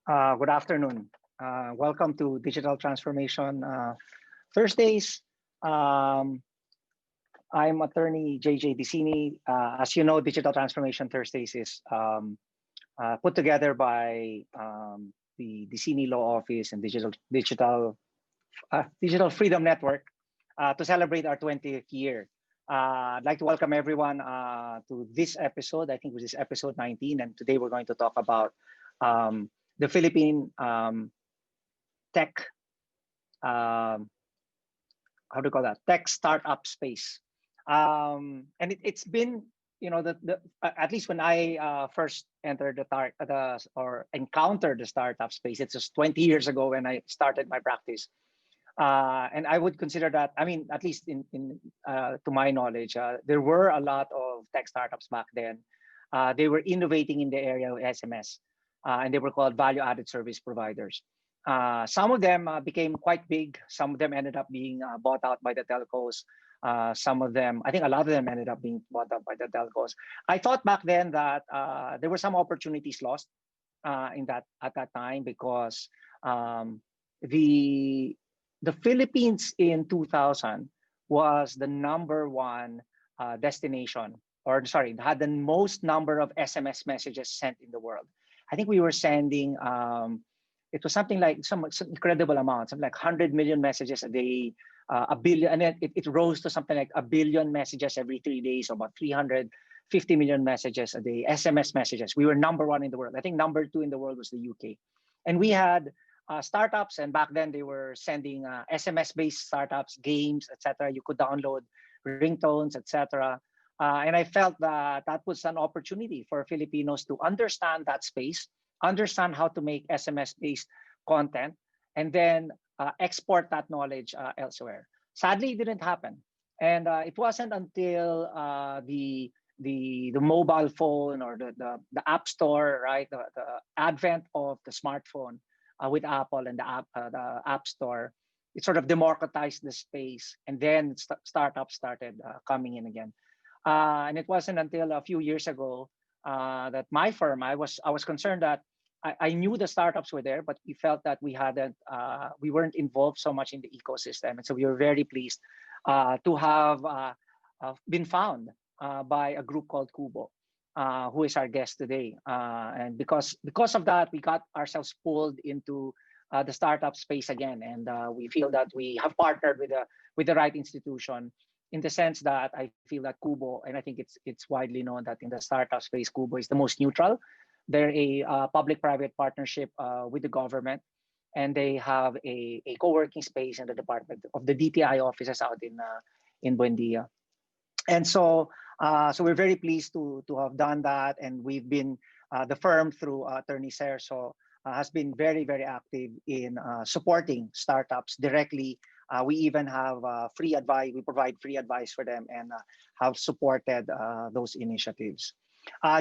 Good afternoon. Welcome to Digital Transformation Thursdays. Um, I'm attorney JJ Dicini. As you know, Digital Transformation Thursdays is put together by the Dicini Law Office and Digital Freedom Network to celebrate our 20th year. I'd like to welcome everyone to this episode. I think this is episode 19, and today we're going to talk about the Philippine tech, um, how do you call that? Tech startup space. And it's been, at least when I first entered or encountered the startup space, it's just 20 years ago when I started my practice. And I would consider that, I mean, at least to my knowledge, there were a lot of tech startups back then. They were innovating in the area of SMS, and they were called value-added service providers. Some of them became quite big. Some of them ended up being bought out by the telcos. Some of them, I think a lot of them ended up being bought out by the telcos. I thought back then that there were some opportunities lost at that time because the the Philippines in 2000 was the number one destination, or sorry, had the most number of SMS messages sent in the world. I think we were sending, it was something like some incredible amount, something like 100 million messages a day, a billion, and then it rose to something like a billion messages every 3 days, so about 350 million messages a day, SMS messages. We were number one in the world. I think number two in the world was the UK. And we had startups, and back then they were sending SMS-based startups, games, etc. You could download ringtones, etc. And I felt that that was an opportunity for Filipinos to understand that space, understand how to make SMS-based content, and then export that knowledge elsewhere. Sadly, it didn't happen, and it wasn't until the mobile phone or the app store, right, the advent of the smartphone with Apple and the App Store, it sort of democratized the space, and then startups started coming in again. And it wasn't until a few years ago that my firm, I was concerned that I knew the startups were there, but we felt that we weren't involved so much in the ecosystem, and so we were very pleased to have been found by a group called Kubo, who is our guest today. And because of that, we got ourselves pulled into the startup space again, and we feel that we have partnered with the right institution, in the sense that I feel that Kubo, and I think it's widely known that in the startup space, Kubo is the most neutral. They're a public-private partnership with the government, and they have a co-working space in the department of the DTI offices out in Buendia. And so we're very pleased to have done that, and we've been the firm through Attorney Serso has been very, very active in supporting startups directly. We even have free advice. We provide free advice for them, and have supported those initiatives.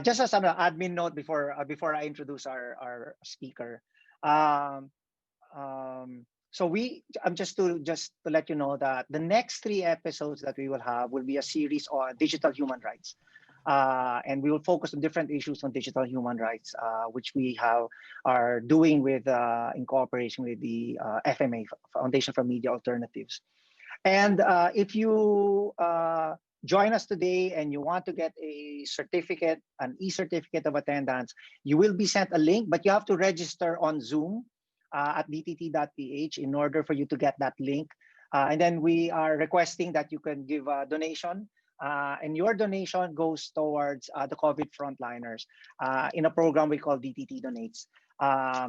Just as an admin note before I introduce our speaker. Just to let you know that the next 3 episodes that we will have will be a series on digital human rights. And we will focus on different issues on digital human rights, which we are doing in cooperation with the FMA, Foundation for Media Alternatives. And if you join us today and you want to get an e-certificate of attendance, you will be sent a link, but you have to register on Zoom at dtt.ph in order for you to get that link. And then we are requesting that you can give a donation. And your donation goes towards the COVID frontliners in a program we call DTT Donates. I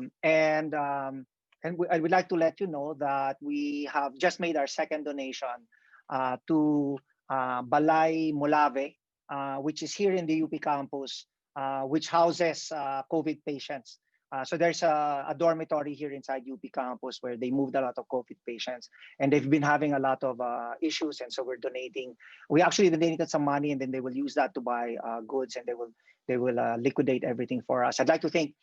would like to let you know that we have just made our second donation to Balay Molave, which is here in the UP campus, which houses COVID patients. So there's a dormitory here inside UP campus where they moved a lot of COVID patients, and they've been having a lot of issues. And so we're donating. We actually donated some money, and then they will use that to buy goods, and they will liquidate everything for us. I'd like to thank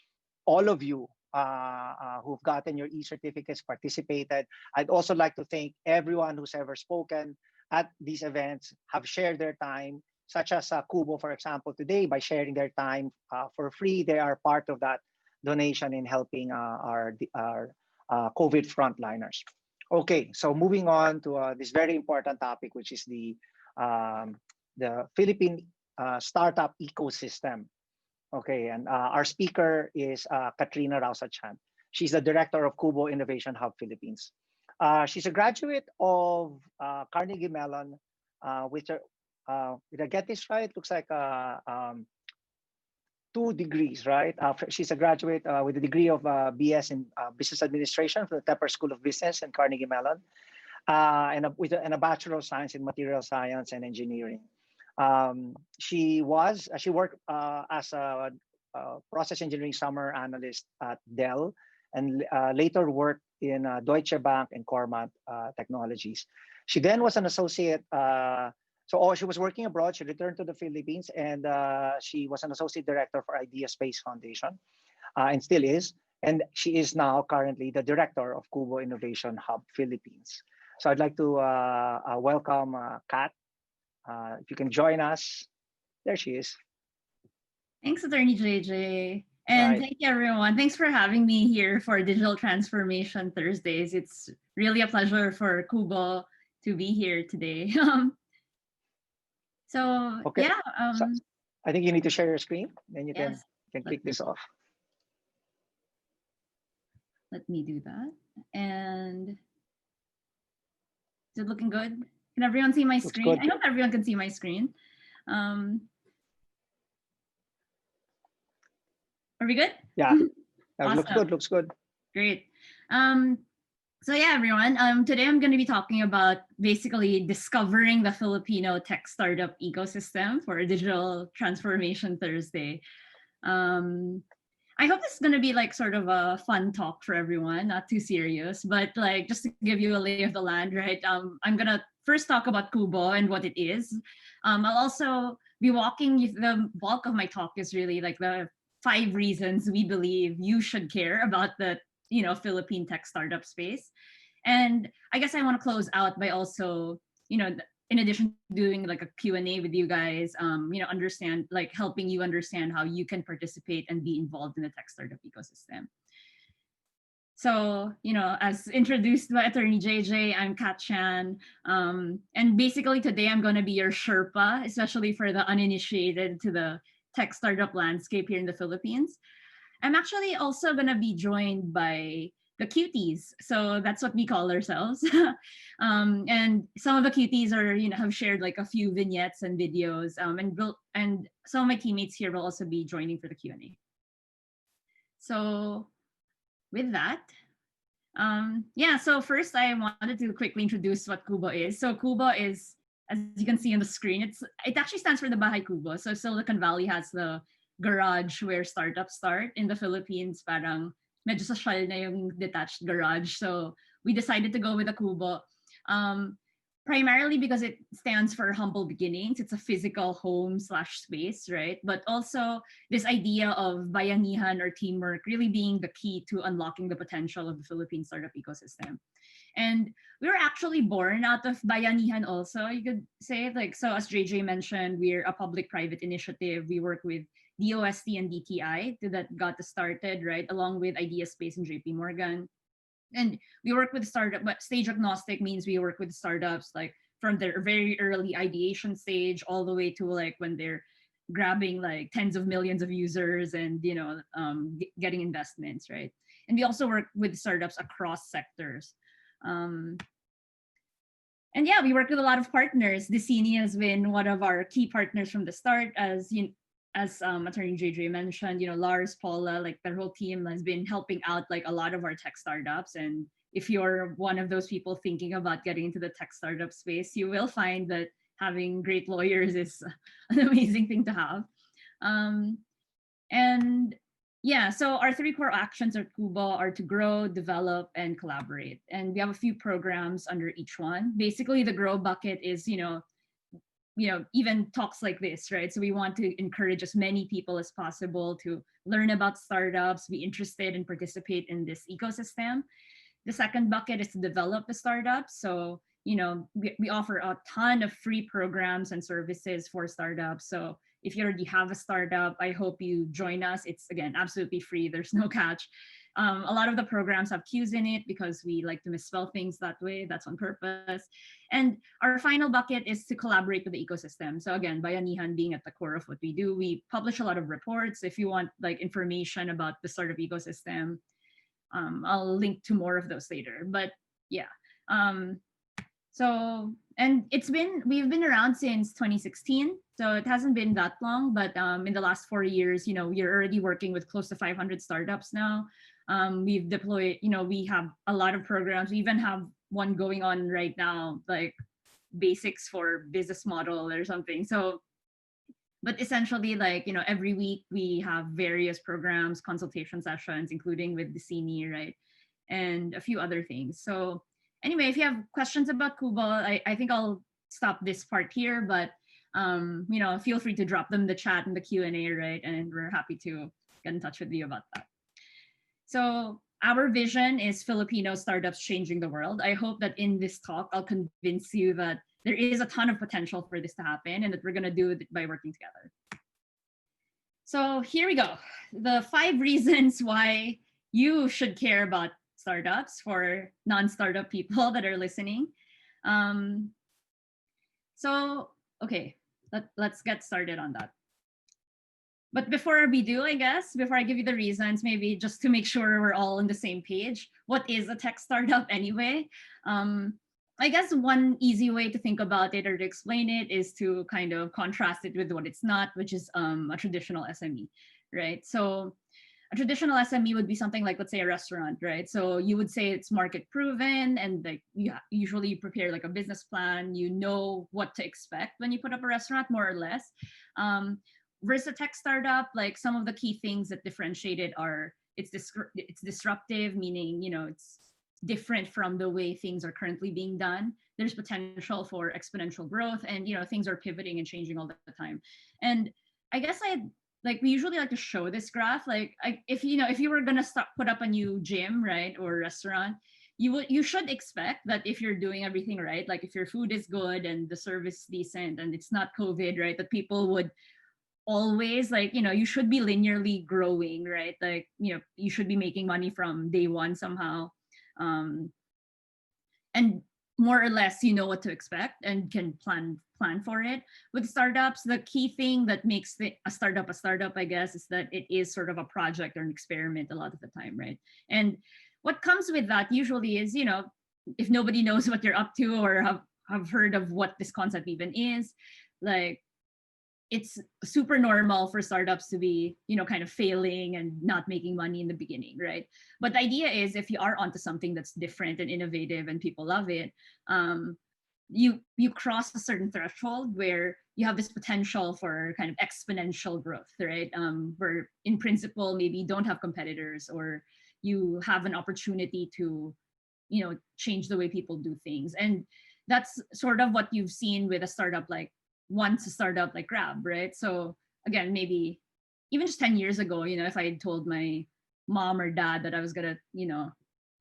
all of you who've gotten your e-certificates, participated. I'd also like to thank everyone who's ever spoken at these events, have shared their time, such as Kubo, for example, today, by sharing their time for free. They are part of donation in helping our COVID frontliners. Okay, so moving on to this very important topic, which is the Philippine startup ecosystem. Okay, and our speaker is Katrina Rausachan. She's the director of Kubo Innovation Hub Philippines. She's a graduate of Carnegie Mellon with her, did I get this right? Looks like 2 degrees, right? She's a graduate with a degree of BS in Business Administration from the Tepper School of Business and Carnegie Mellon, and a Bachelor of Science in Material Science and Engineering. She worked as a process engineering summer analyst at Dell, and later worked in Deutsche Bank and Cormat Technologies. She then was an associate. She was working abroad. She returned to the Philippines, and she was an associate director for Idea Space Foundation, and still is. And she is now currently the director of Kubo Innovation Hub Philippines. So I'd like to welcome Kat. If you can join us. There she is. Thanks, Attorney JJ. And thank you, everyone. Thanks for having me here for Digital Transformation Thursdays. It's really a pleasure for Kubo to be here today. Okay. Yeah. So I think you need to share your screen, then you can kick this off. Let me do that. And is it looking good? Can everyone see my screen? I hope everyone can see my screen. Are we good? Yeah. Awesome. Looks good. Great. So yeah, everyone. Today I'm going to be talking about basically discovering the Filipino tech startup ecosystem for a Digital Transformation Thursday. I hope this is going to be like sort of a fun talk for everyone, not too serious, but like just to give you a lay of the land, right? I'm going to first talk about Kubo and what it is. I'll also be walking, the bulk of my talk is really like the 5 reasons we believe you should care about the Philippine tech startup space. And I guess I want to close out by also, in addition to doing like a Q&A with you guys, understand, like helping you understand how you can participate and be involved in the tech startup ecosystem. So, as introduced by Attorney JJ, I'm Kat Chan. And basically today I'm going to be your Sherpa, especially for the uninitiated to the tech startup landscape here in the Philippines. I'm actually also going to be joined by the cuties. So that's what we call ourselves. And some of the cuties are, have shared like a few vignettes and videos. And some of my teammates here will also be joining for the Q&A. So with that, so first I wanted to quickly introduce what Kubo is. So Kubo is, as you can see on the screen, it actually stands for the Bahay Kubo. So Silicon Valley has the garage where startups start. In the Philippines, parang medyo social na yung detached garage. So we decided to go with the Kubo. Primarily because it stands for humble beginnings. It's a physical home/space, right? But also this idea of bayanihan or teamwork really being the key to unlocking the potential of the Philippine startup ecosystem. And we were actually born out of bayanihan also, you could say. So as JJ mentioned, we're a public-private initiative. We work with DOST and DTI that got us started, right? Along with Idea Space and JP Morgan. And we work with startup, but stage agnostic means we work with startups like from their very early ideation stage all the way to like when they're grabbing like tens of millions of users and getting investments, right? And we also work with startups across sectors. And yeah, we work with a lot of partners. Dicini has been one of our key partners from the start, as Attorney JJ mentioned, Lars, Paula, like their whole team has been helping out like a lot of our tech startups. And if you're one of those people thinking about getting into the tech startup space, you will find that having great lawyers is an amazing thing to have. And yeah, so our 3 core actions at Kubo are to grow, develop, and collaborate. And we have a few programs under each one. Basically, the grow bucket is, even talks like this, right? So we want to encourage as many people as possible to learn about startups, be interested and participate in this ecosystem. The second bucket is to develop the startups. So, we offer a ton of free programs and services for startups. So if you already have a startup, I hope you join us. It's, again, absolutely free. There's no catch. A lot of the programs have Q's in it because we like to misspell things that way. That's on purpose. And our final bucket is to collaborate with the ecosystem. So again, Bayanihan being at the core of what we do, we publish a lot of reports. If you want like information about the startup ecosystem, I'll link to more of those later. But yeah. So, and we've been around since 2016. So it hasn't been that long, but in the last 4 years, we're already working with close to 500 startups now. We've deployed, we have a lot of programs. We even have one going on right now, like basics for business model or something. So, but essentially, like, every week we have various programs, consultation sessions, including with the CNE, right? And a few other things. So anyway, if you have questions about Kubo, I think I'll stop this part here, but feel free to drop them in the chat and the Q&A, right? And we're happy to get in touch with you about that. So our vision is Filipino startups changing the world. I hope that in this talk, I'll convince you that there is a ton of potential for this to happen and that we're gonna do it by working together. So here we go. The 5 reasons why you should care about startups for non-startup people that are listening. So, okay, let's get started on that. But before we do, I guess, before I give you the reasons, maybe just to make sure we're all on the same page, what is a tech startup anyway? I guess one easy way to think about it or to explain it is to kind of contrast it with what it's not, which is a traditional SME, right? So a traditional SME would be something like, let's say, a restaurant, right? So you would say it's market proven, and like you usually prepare like a business plan. You know what to expect when you put up a restaurant, more or less. Versus a tech startup, like some of the key things that differentiate it are it's disruptive, meaning it's different from the way things are currently being done. There's potential for exponential growth, and things are pivoting and changing all the time. And I guess we usually like to show this graph. Like if you were gonna put up a new gym, right, or restaurant, you should expect that if you're doing everything right, like if your food is good and the service decent and it's not COVID, right, that people would always you should be linearly growing, right? Like you should be making money from day one somehow, and more or less what to expect and can plan for it. With startups, the key thing that makes a startup, I guess, is that it is sort of a project or an experiment a lot of the time, right? And what comes with that usually is if nobody knows what you're up to or have heard of what this concept even is, like it's super normal for startups to be, kind of failing and not making money in the beginning, right? But the idea is if you are onto something that's different and innovative and people love it, you cross a certain threshold where you have this potential for kind of exponential growth, right? Where in principle, maybe you don't have competitors or you have an opportunity to, change the way people do things. And that's sort of what you've seen with a startup like Grab, right? So again, maybe even just 10 years ago, if I had told my mom or dad that I was gonna,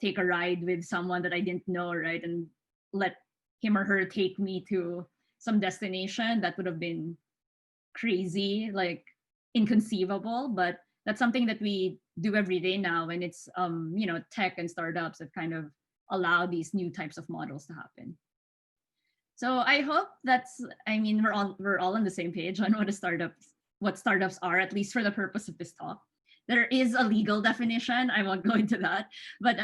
take a ride with someone that I didn't know, right, and let him or her take me to some destination, that would have been crazy, like inconceivable. But that's something that we do every day now, and it's tech and startups that kind of allow these new types of models to happen. So I hope we're all on the same page on what startups are, at least for the purpose of this talk. There is a legal definition. I won't go into that, but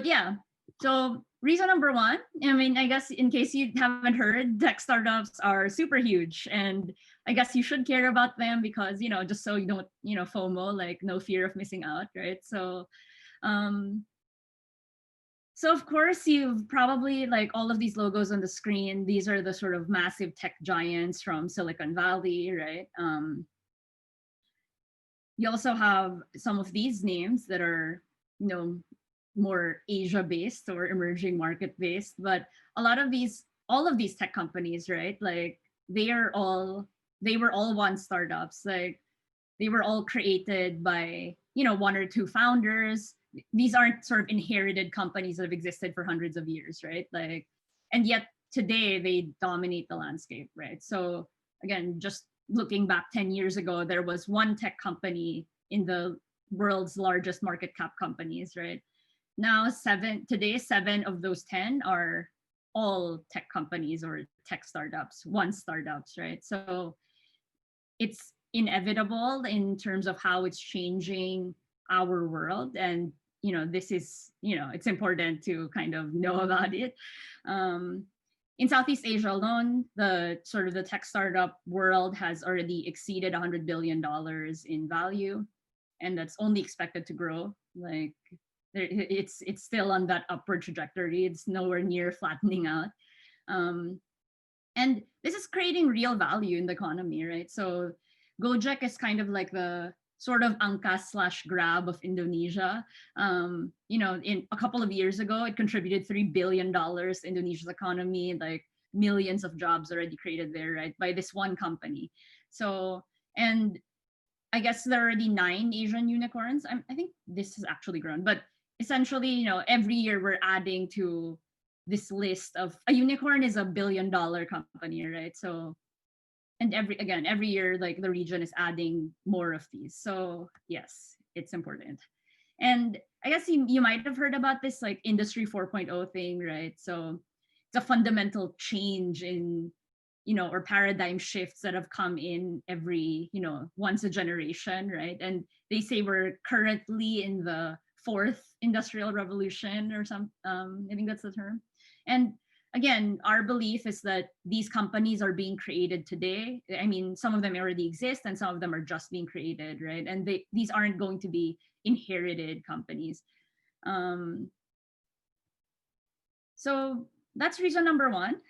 yeah. So reason number 1, I guess in case you haven't heard, tech startups are super huge, and I guess you should care about them because just so you don't FOMO, like no fear of missing out, right? So of course, you've probably, like all of these logos on the screen, these are the sort of massive tech giants from Silicon Valley, right? You also have some of these names that are, more Asia-based or emerging market-based, but all of these tech companies, right? Like they were all once startups. Like they were all created by, 1 or 2 founders. These aren't sort of inherited companies that have existed for hundreds of years, right? Like, and yet today they dominate the landscape, right? So again, just looking back 10 years ago, there was one tech company in the world's largest market cap companies, right? Now today, 7 of those 10 are all tech companies or tech startups, one startups, right? So it's inevitable in terms of how it's changing our world. And, this is, it's important to kind of know about it. In Southeast Asia alone, the sort of the tech startup world has already exceeded $100 billion in value, and that's only expected to grow. Like it's still on that upward trajectory. It's nowhere near flattening out. And this is creating real value in the economy, right? So Gojek is kind of like the sort of Angkas/Grab of Indonesia. In a couple of years ago, it contributed $3 billion to Indonesia's economy, like millions of jobs already created there, right, by this one company. So, and I guess there are already 9 Asian unicorns. I think this has actually grown, but essentially, every year we're adding to this list of a unicorn is $1 billion company, right? So, and every year, like the region is adding more of these. So yes, it's important. And I guess you might have heard about this like industry 4.0 thing, right? So it's a fundamental change in, or paradigm shifts that have come in every, once a generation, right? And they say we're currently in the 4th industrial revolution or some, I think that's the term. And again, our belief is that these companies are being created today. I mean, some of them already exist and some of them are just being created, right? And these aren't going to be inherited companies. So that's reason number 1.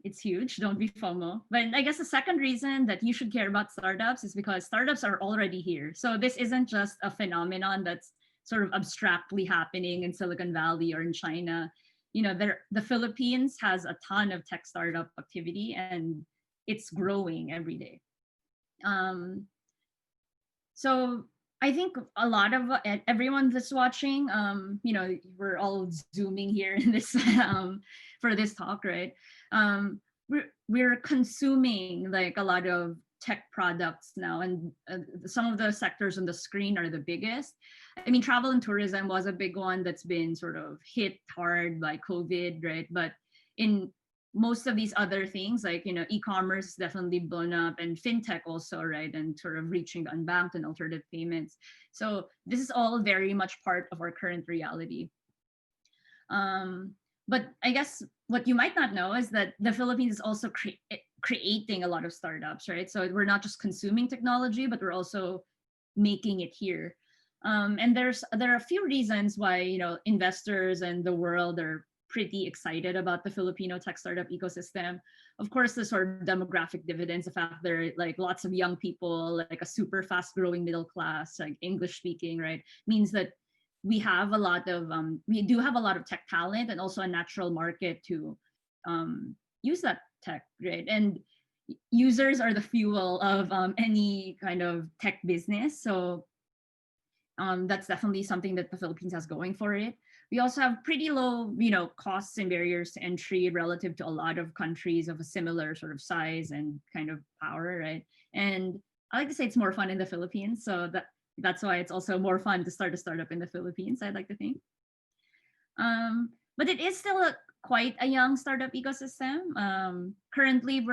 It's huge. Don't be FOMO. But I guess the second reason that you should care about startups is because startups are already here. So this isn't just a phenomenon that's sort of abstractly happening in Silicon Valley or in China. The Philippines has a ton of tech startup activity and it's growing every day. So I think a lot of everyone that's watching, we're all zooming here in this for this talk, right? We're consuming like a lot of tech products now, and some of the sectors on the screen are the biggest. I mean, travel and tourism was a big one that's been sort of hit hard by COVID, right? But in most of these other things, like, e-commerce definitely blown up, and fintech also, right? And sort of reaching the unbanked and alternative payments. So this is all very much part of our current reality. But I guess what you might not know is that the Philippines is also creating a lot of startups, right? So we're not just consuming technology, but we're also making it here. And there are a few reasons why, investors and the world are pretty excited about the Filipino tech startup ecosystem. Of course, the sort of demographic dividends, the fact there are like lots of young people, like a super fast growing middle class, like English speaking, right, means that we do have a lot of tech talent and also a natural market to use that tech, right? And users are the fuel of any kind of tech business. So that's definitely something that the Philippines has going for it. We also have pretty low, costs and barriers to entry relative to a lot of countries of a similar sort of size and kind of power, right? And I like to say it's more fun in the Philippines. So that's why it's also more fun to start a startup in the Philippines, I'd like to think. But it is still quite a young startup ecosystem. Currently,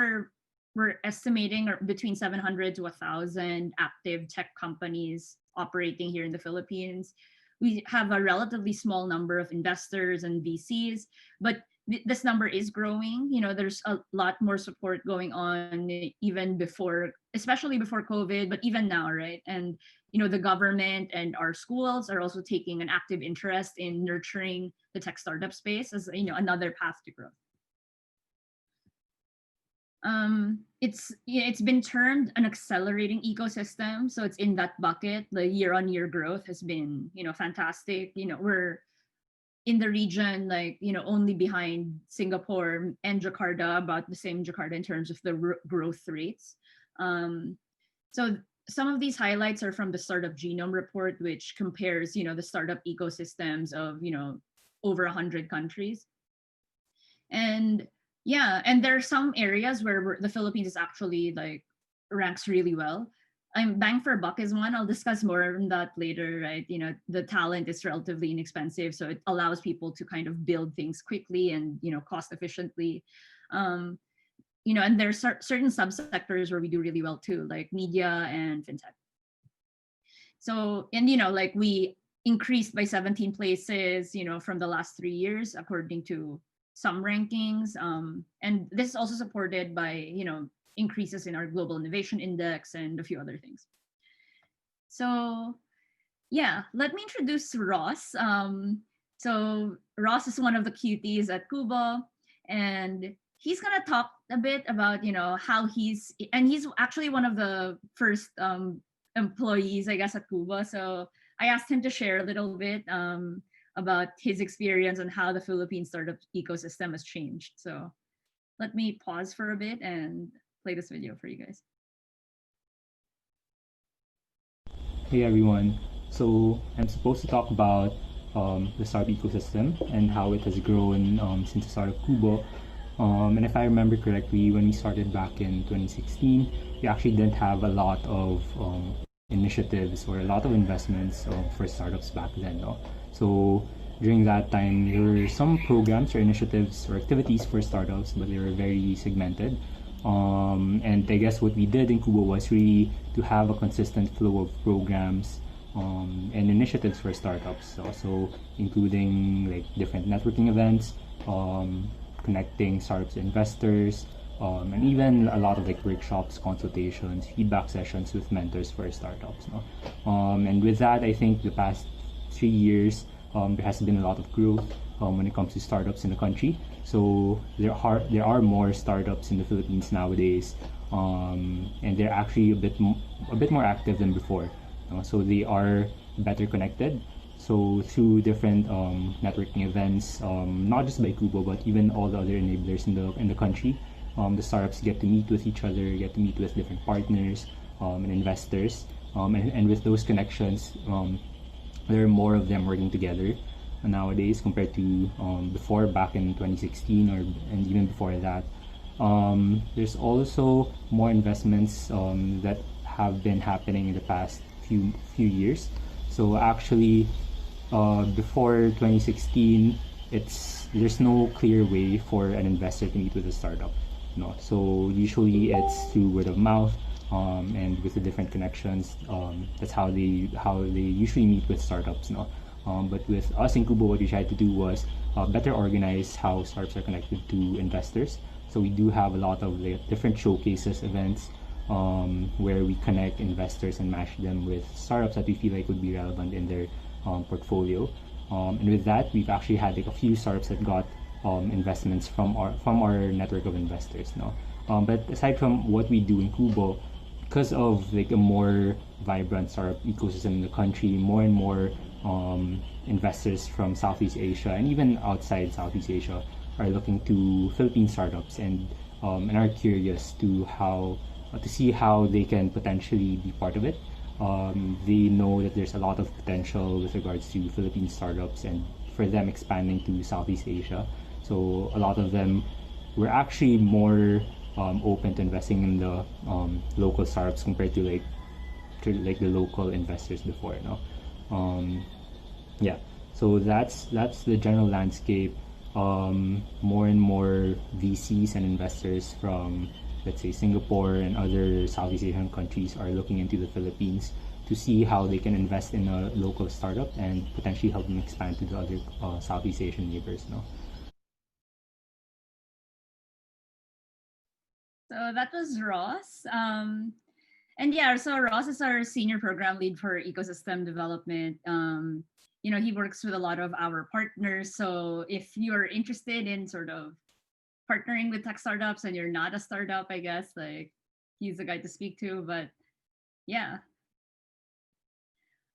we're estimating between 700 to 1,000 active tech companies operating here in the Philippines. We have a relatively small number of investors and VCs, but this number is growing. There's a lot more support going on even before, especially before COVID, but even now, right? And, the government and our schools are also taking an active interest in nurturing the tech startup space as, another path to growth. It's been termed an accelerating ecosystem, so it's in that bucket. The year-on-year growth has been, fantastic. We're in the region, like, only behind Singapore and Jakarta, about the same Jakarta in terms of the growth rates. So some of these highlights are from the Startup Genome Report, which compares, the startup ecosystems of, over 100 countries. And yeah, and there are some areas where the Philippines is actually like ranks really well. Bang for buck is one. I'll discuss more on that later, right? The talent is relatively inexpensive, so it allows people to kind of build things quickly and cost efficiently. Um, and there's certain subsectors where we do really well too, like media and fintech. So, and like we increased by 17 places, from the last 3 years, according to some rankings. And this is also supported by, increases in our global innovation index and a few other things. So yeah, let me introduce Ross. So Ross is one of the cuties at Kubo, and he's gonna talk a bit about how he's actually one of the first employees, I guess, at Kubo. So I asked him to share a little bit about his experience and how the Philippine startup ecosystem has changed. So let me pause for a bit and play this video for you guys. Hey everyone, so I'm supposed to talk about the startup ecosystem and how it has grown since the start of Kubo. And if I remember correctly, when we started back in 2016, we actually didn't have a lot of initiatives or a lot of investments for startups back then. No? So during that time, there were some programs or initiatives or activities for startups, but they were very segmented. And I guess what we did in Kubo was really to have a consistent flow of programs and initiatives for startups, also including like different networking events, connecting startups to investors, and even a lot of like workshops, consultations, feedback sessions with mentors for startups. No? And with that, I think the past 3 years, there has been a lot of growth when it comes to startups in the country. So there are more startups in the Philippines nowadays, and they're actually a bit more active than before. So they are better connected. So through different networking events, not just by Kubo but even all the other enablers in the country, the startups get to meet with each other, get to meet with different partners and investors, and with those connections, there are more of them working together nowadays compared to before, back in 2016 and even before that. There's also more investments that have been happening in the past few years. So actually, before 2016, there's no clear way for an investor to meet with a startup. No, so usually it's through word of mouth, and with the different connections. That's how they usually meet with startups. No, but with us in Kubo, what we tried to do was better organize how startups are connected to investors. So we do have a lot of different showcases events where we connect investors and match them with startups that we feel like would be relevant in their portfolio. And with that, we've actually had like a few startups that got investments from our network of investors. No, but aside from what we do in Kubo, because of like a more vibrant startup ecosystem in the country, more and more investors from Southeast Asia and even outside Southeast Asia are looking to Philippine startups and are curious to see how they can potentially be part of it. They know that there's a lot of potential with regards to Philippine startups and for them expanding to Southeast Asia. So a lot of them were actually more open to investing in the local startups compared to the local investors before. No, yeah. So that's the general landscape. More and more VCs and investors from, let's say, Singapore and other Southeast Asian countries are looking into the Philippines to see how they can invest in a local startup and potentially help them expand to the other Southeast Asian neighbors. No. So that was Ross. And yeah, so Ross is our senior program lead for ecosystem development. He works with a lot of our partners. So if you're interested in sort of partnering with tech startups and you're not a startup, I guess, like, he's the guy to speak to. But yeah.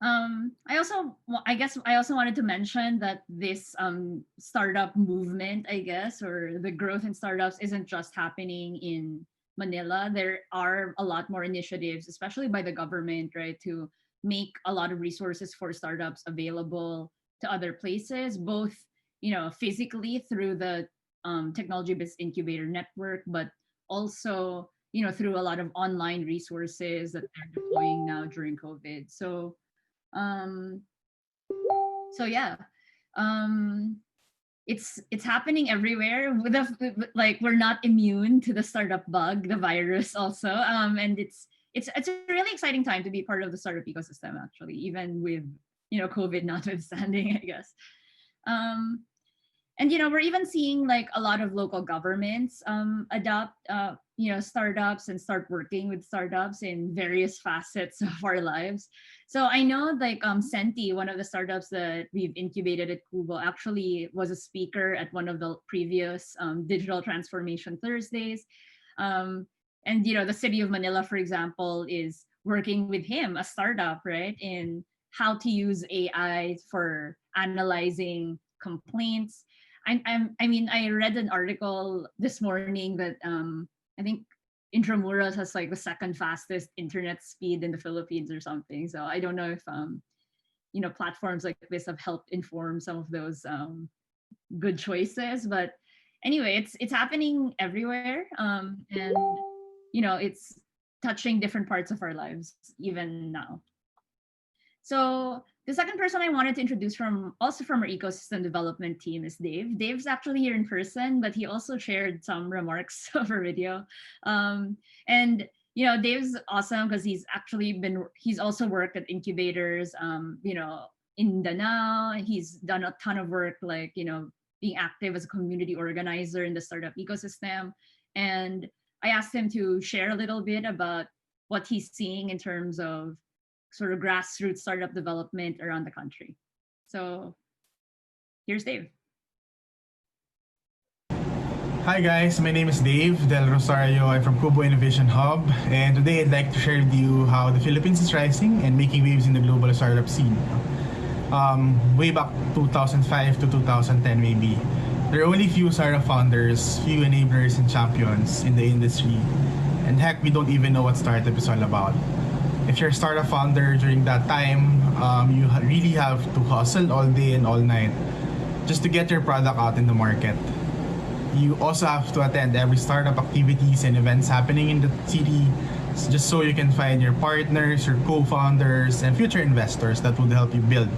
I also wanted to mention that this startup movement, I guess, or the growth in startups isn't just happening in Manila. There are a lot more initiatives, especially by the government, right, to make a lot of resources for startups available to other places, both physically through the technology business incubator network, but also through a lot of online resources that they're deploying now during COVID. Um, so yeah, it's happening everywhere. Like we're not immune to the startup bug, the virus also, and it's a really exciting time to be part of the startup ecosystem. Actually, even with COVID notwithstanding, I guess. And we're even seeing like a lot of local governments adopt startups and start working with startups in various facets of our lives. So I know like Senti, one of the startups that we've incubated at Kubo, actually was a speaker at one of the previous digital transformation Thursdays. And the city of Manila, for example, is working with him, a startup, right, in how to use AI for analyzing complaints. I read an article this morning that I think Intramuros has like the second fastest internet speed in the Philippines or something. So I don't know if platforms like this have helped inform some of those good choices. But anyway, it's happening everywhere, and it's touching different parts of our lives even now. So the second person I wanted to introduce from our ecosystem development team is Dave. Dave's actually here in person, but he also shared some remarks over video. And Dave's awesome because he's also worked at incubators, in Danao. He's done a ton of work, like, being active as a community organizer in the startup ecosystem. And I asked him to share a little bit about what he's seeing in terms of sort of grassroots startup development around the country. So here's Dave. Hi guys, my name is Dave Del Rosario. I'm from Kubo Innovation Hub, and today I'd like to share with you how the Philippines is rising and making waves in the global startup scene. Way back 2005 to 2010 maybe, there are only few startup founders, few enablers and champions in the industry, and heck, we don't even know what startup is all about. If you're a startup founder during that time, you really have to hustle all day and all night just to get your product out in the market. You also have to attend every startup activities and events happening in the city, just so you can find your partners, your co-founders, and future investors that would help you build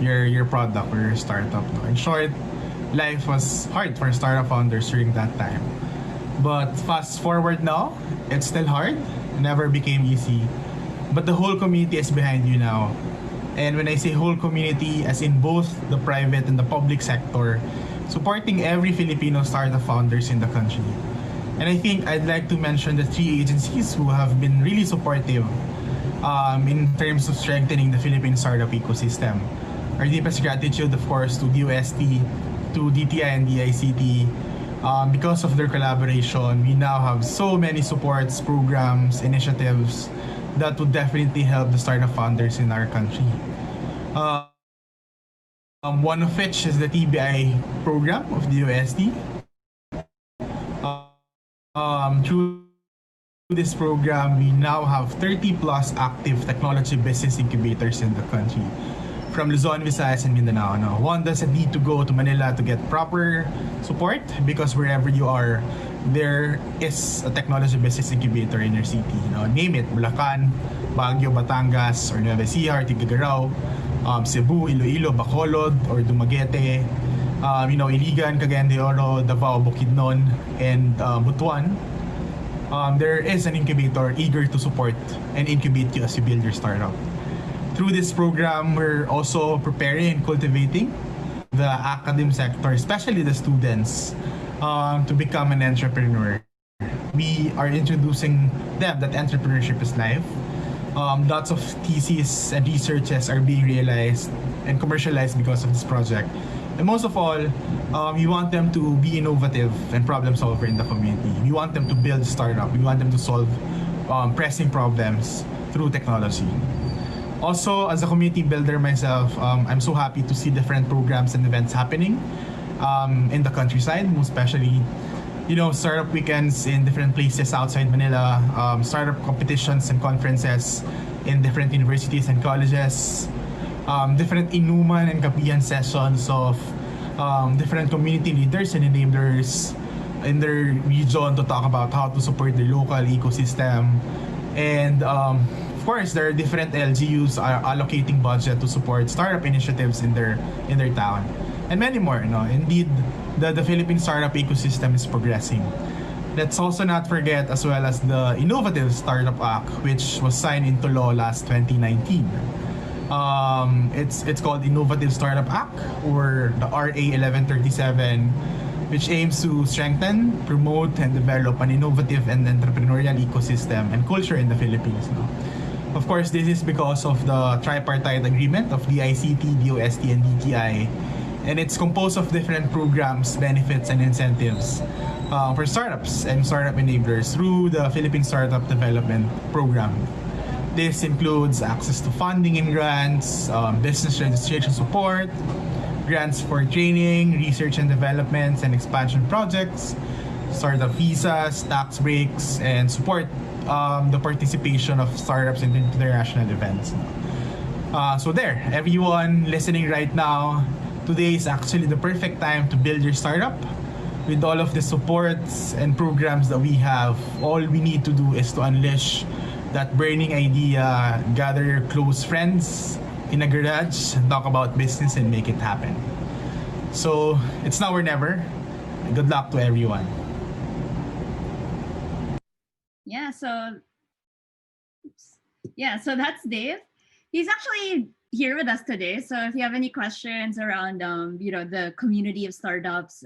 your product or your startup. In short, life was hard for startup founders during that time. But fast forward now, it's still hard, never became easy. But the whole community is behind you now. And when I say whole community, as in both the private and the public sector, supporting every Filipino startup founders in the country. And I think I'd like to mention the three agencies who have been really supportive in terms of strengthening the Philippine startup ecosystem. Our deepest gratitude, of course, to DOST, to DTI and DICT. Because of their collaboration, we now have so many supports, programs, initiatives that would definitely help the startup founders in our country. One of which is the TBI program of the DOST. Through this program, we now have 30 plus active technology business incubators in the country, from Luzon, Visayas, and Mindanao. Now, one doesn't need to go to Manila to get proper support, because wherever you are, there is a technology business incubator in your city. Name it: Bulacan, Baguio, Batangas, or Nueva Ecija, or Tigagaraw, Cebu, Iloilo, Bacolod, or Dumaguete, Iligan, Cagayan de Oro, Davao, Bukidnon, and Butuan. There is an incubator eager to support and incubate you as you build your startup. Through this program, we're also preparing and cultivating the academic sector, especially the students, to become an entrepreneur. We are introducing them that entrepreneurship is life. Lots of theses and researches are being realized and commercialized because of this project. And most of all, we want them to be innovative and problem solver in the community. We want them to build a startup. We want them to solve pressing problems through technology. Also, as a community builder myself, I'm so happy to see different programs and events happening in the countryside, most especially, startup weekends in different places outside Manila, startup competitions and conferences in different universities and colleges, different inuman and kapihan sessions of different community leaders and enablers, in their region to talk about how to support the local ecosystem. And of course, there are different LGUs are allocating budget to support startup initiatives in their town, and many more. Indeed, the Philippine startup ecosystem is progressing. Let's also not forget as well as the Innovative Startup Act, which was signed into law last 2019. It's called Innovative Startup Act, or the RA 1137, which aims to strengthen, promote, and develop an innovative and entrepreneurial ecosystem and culture in the Philippines. Of course, this is because of the tripartite agreement of DICT, DOST, and DTI, and it's composed of different programs, benefits, and incentives for startups and startup enablers through the Philippine Startup Development Program. This includes access to funding and grants, business registration support, grants for training, research and developments, and expansion projects, startup visas, tax breaks, and support the participation of startups in international events. So there, everyone listening right now, today is actually the perfect time to build your startup. With all of the supports and programs that we have, all we need to do is to unleash that burning idea, gather your close friends in a garage, talk about business, and make it happen. So it's now or never. Good luck to everyone. So that's Dave. He's actually here with us today. So if you have any questions around the community of startups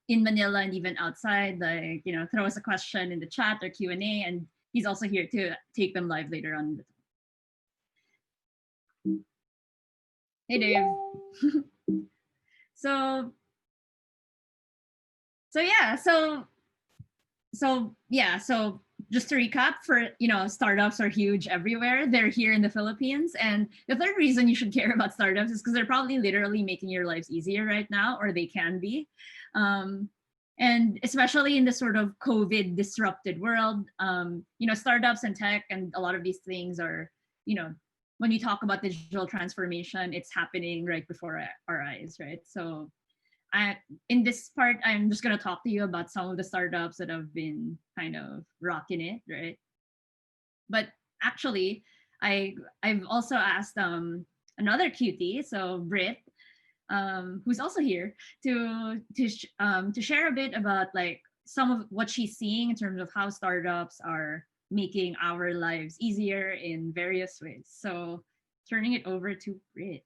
in Manila and even outside, throw us a question in the chat or Q&A, and he's also here to take them live later on. Hey, Dave. So just to recap, startups are huge everywhere. They're here in the Philippines. And the third reason you should care about startups is because they're probably literally making your lives easier right now, or they can be. And especially in this sort of COVID disrupted world, startups and tech and a lot of these things are, when you talk about digital transformation, it's happening right before our eyes, right? So in this part, I'm just going to talk to you about some of the startups that have been kind of rocking it, right? But actually, I've also asked another cutie, so Britt, who's also here, to share a bit about some of what she's seeing in terms of how startups are making our lives easier in various ways. So turning it over to Britt.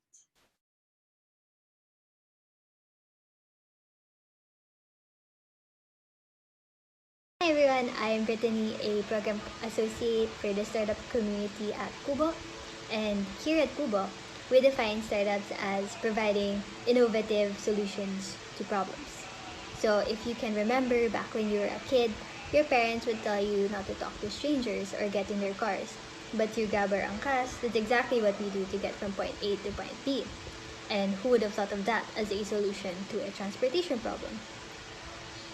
Hi everyone, I'm Brittany, a program associate for the startup community at Kubo. And here at Kubo, we define startups as providing innovative solutions to problems. So if you can remember back when you were a kid, your parents would tell you not to talk to strangers or get in their cars. But through Grab or Angkas, that's exactly what we do to get from point A to point B. And who would have thought of that as a solution to a transportation problem?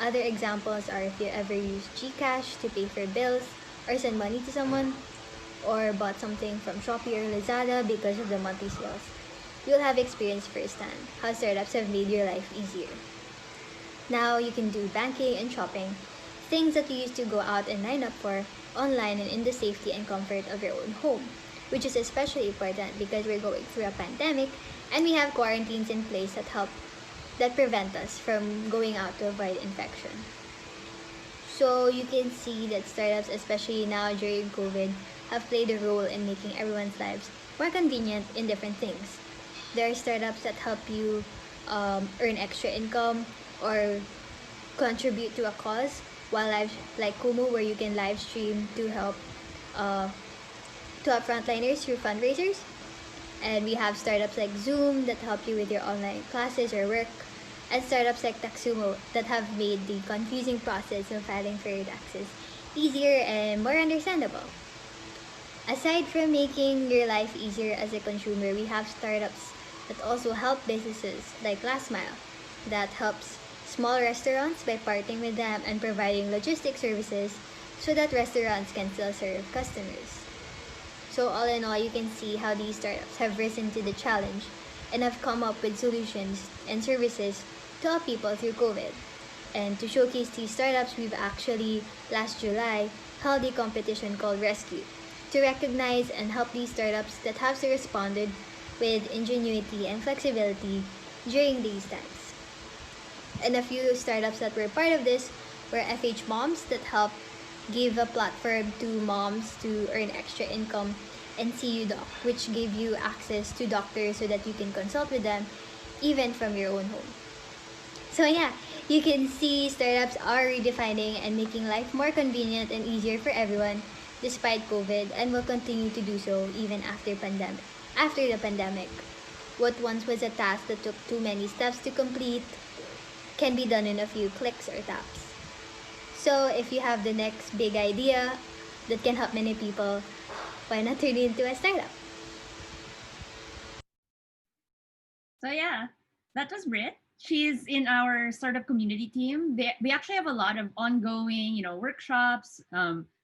Other examples are if you ever used GCash to pay for bills or send money to someone, or bought something from Shopee or Lazada because of the monthly sales. You'll have experienced firsthand how startups have made your life easier. Now you can do banking and shopping, things that you used to go out and line up for, online and in the safety and comfort of your own home, which is especially important because we're going through a pandemic and we have quarantines in place that prevent us from going out to avoid infection. So you can see that startups, especially now during COVID, have played a role in making everyone's lives more convenient in different things. There are startups that help you earn extra income or contribute to a cause, while like Kumu, where you can live stream to help frontliners through fundraisers. And we have startups like Zoom that help you with your online classes or work, and startups like Taxumo that have made the confusing process of filing for your taxes easier and more understandable. Aside from making your life easier as a consumer, we have startups that also help businesses like Last Mile that helps small restaurants by partnering with them and providing logistic services so that restaurants can still serve customers. So all in all, you can see how these startups have risen to the challenge and have come up with solutions and services to help people through COVID. And to showcase these startups, we've actually, last July, held a competition called Rescue to recognize and help these startups that have responded with ingenuity and flexibility during these times. And a few startups that were part of this were FH Moms that helped give a platform to moms to earn extra income, and CU Doc, which gave you access to doctors so that you can consult with them even from your own home. So yeah, you can see startups are redefining and making life more convenient and easier for everyone despite COVID, and will continue to do so even after the pandemic. What once was a task that took too many steps to complete can be done in a few clicks or taps. So if you have the next big idea that can help many people, why not turn it into a startup? So yeah, that was Brit. She's in our startup community team. We actually have a lot of ongoing, workshops,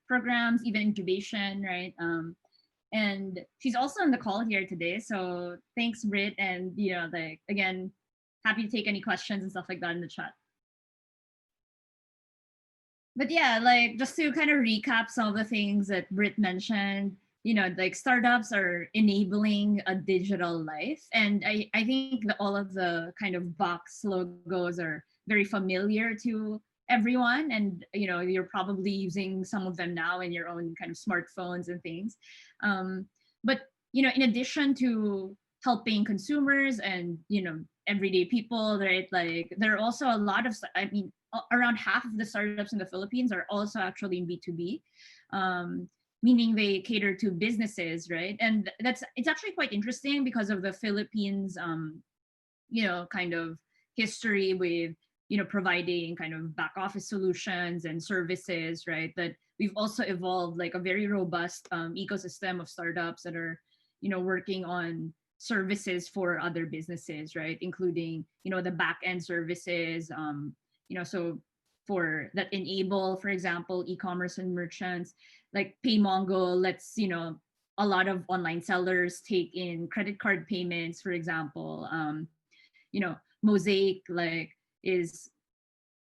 programs, even incubation, right? And she's also on the call here today. So thanks, Brit, and again, happy to take any questions and stuff like that in the chat. But yeah, just to kind of recap some of the things that Brit mentioned, startups are enabling a digital life. And I think that all of the kind of box logos are very familiar to everyone. And, you're probably using some of them now in your own kind of smartphones and things. But, in addition to helping consumers and, everyday people, right? There are also a lot of, around half of the startups in the Philippines are also actually in B2B. Meaning they cater to businesses, right? And it's actually quite interesting because of the Philippines, kind of history with, providing kind of back office solutions and services, right? That we've also evolved like a very robust ecosystem of startups that are, working on services for other businesses, right? Including, the back end services, so for that enable, for example, e-commerce and merchants like PayMongo lets, a lot of online sellers take in credit card payments, for example. Mosaic is,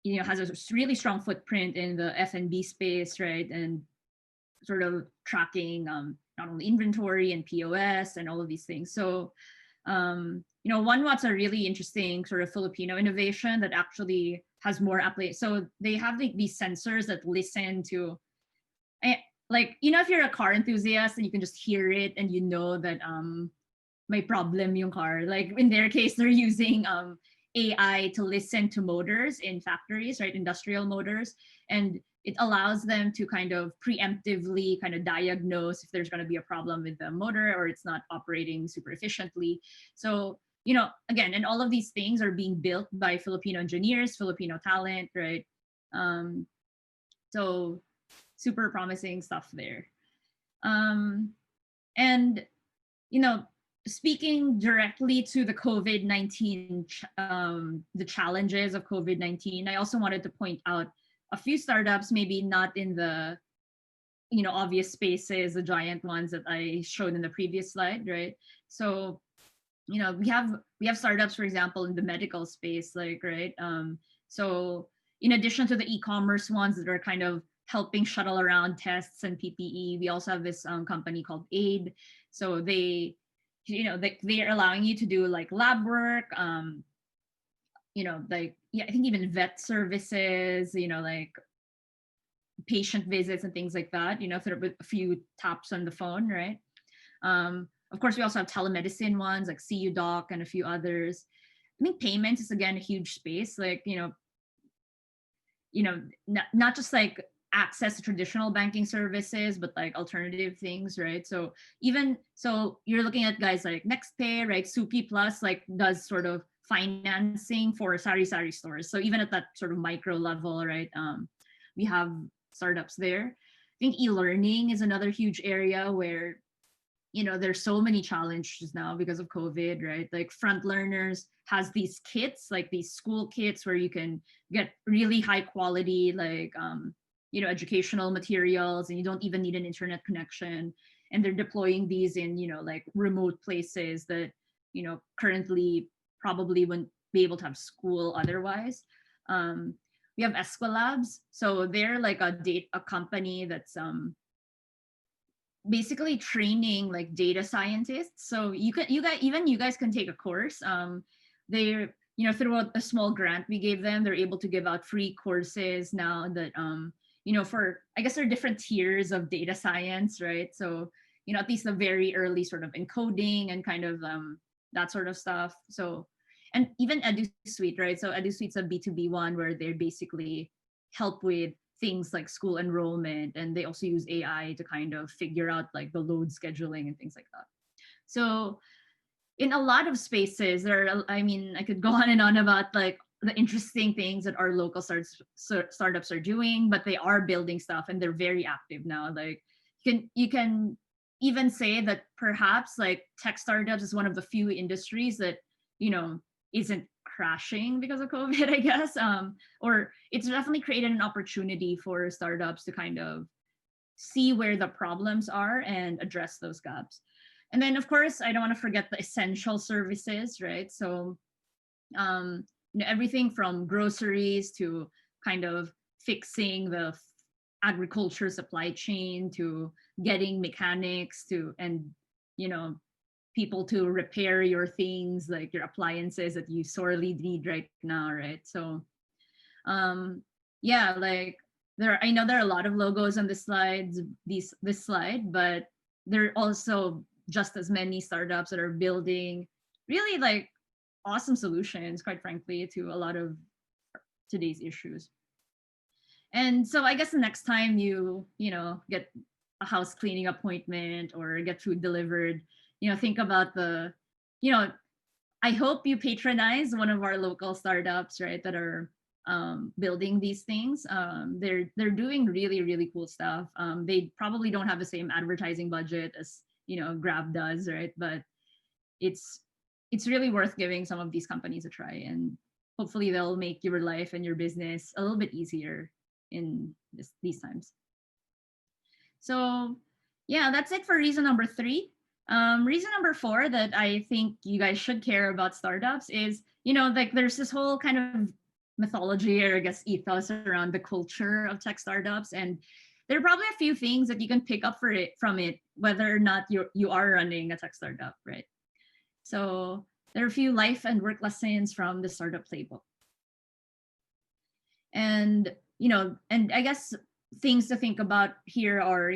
has a really strong footprint in the F&B space, right? And sort of tracking not only inventory and POS and all of these things. So, OneWatt's a really interesting sort of Filipino innovation that actually has more applications. So they have these sensors that listen to, if you're a car enthusiast and you can just hear it and you know that may problem yung car. Like in their case, they're using AI to listen to motors in factories, right? Industrial motors. And it allows them to kind of preemptively kind of diagnose if there's going to be a problem with the motor or it's not operating super efficiently. So, again, and all of these things are being built by Filipino engineers, Filipino talent, right? So super promising stuff there. And, speaking directly to the COVID-19, the challenges of COVID-19, I also wanted to point out a few startups, maybe not in the, obvious spaces, the giant ones that I showed in the previous slide, right? So, we have startups, for example, in the medical space, right? So in addition to the e-commerce ones that are kind of helping shuttle around tests and PPE, we also have this company called Aid. So they are allowing you to do like lab work, I think even vet services, like patient visits and things like that, with a few taps on the phone, right? Of course, we also have telemedicine ones like CU Doc and a few others. I think payments is again a huge space, not just like access to traditional banking services, but like alternative things, right? So you're looking at guys like NextPay, right? Suki Plus does sort of financing for sari-sari stores. So even at that sort of micro level, right? We have startups there. I think e-learning is another huge area where, there's so many challenges now because of COVID, right? Like Front Learners has these kits, like these school kits where you can get really high quality, educational materials, and you don't even need an internet connection. And they're deploying these in, remote places that, currently probably wouldn't be able to have school otherwise. we have Esquilabs. So they're like a company that's basically training like data scientists. So you guys can take a course. They're, through a small grant we gave them, they're able to give out free courses now that for, I guess, there are different tiers of data science, right? So at least the very early sort of encoding and kind of that sort of stuff. So, and even EduSuite, right? So EduSuite's a B2B one where they basically help with things like school enrollment, and they also use AI to kind of figure out like the load scheduling and things like that. So in a lot of spaces I could go on and on about like the interesting things that our local startups are doing, but they are building stuff and they're very active now. Like you can even say that perhaps like tech startups is one of the few industries that isn't crashing because of COVID, I guess. Or it's definitely created an opportunity for startups to kind of see where the problems are and address those gaps. And then, of course, I don't want to forget the essential services, right? So, everything from groceries to kind of fixing the agriculture supply chain to getting mechanics and people to repair your things, like your appliances that you sorely need right now, right? So like I know there are a lot of logos on this slide, but there are also just as many startups that are building really like awesome solutions, quite frankly, to a lot of today's issues. And so I guess the next time you get a house cleaning appointment or get food delivered, think about I hope you patronize one of our local startups, right, that are building these things. They're doing really, really cool stuff. They probably don't have the same advertising budget as Grab does, right? But it's really worth giving some of these companies a try, and hopefully they'll make your life and your business a little bit easier in these times. So yeah, that's it for reason number 3. Reason number 4 that I think you guys should care about startups is, like there's this whole kind of mythology, or I guess ethos, around the culture of tech startups, and there are probably a few things that you can pick up from it, whether or not you are running a tech startup, right? So there are a few life and work lessons from the startup playbook. And, and I guess things to think about here are,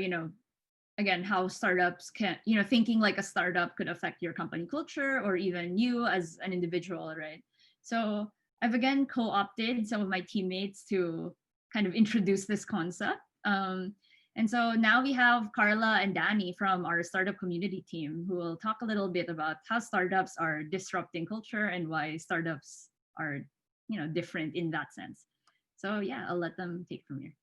again, how startups can, thinking like a startup could affect your company culture or even you as an individual, right? So I've again co-opted some of my teammates to kind of introduce this concept. And so now we have Carla and Danny from our startup community team who will talk a little bit about how startups are disrupting culture and why startups are, different in that sense. So yeah, I'll let them take from here.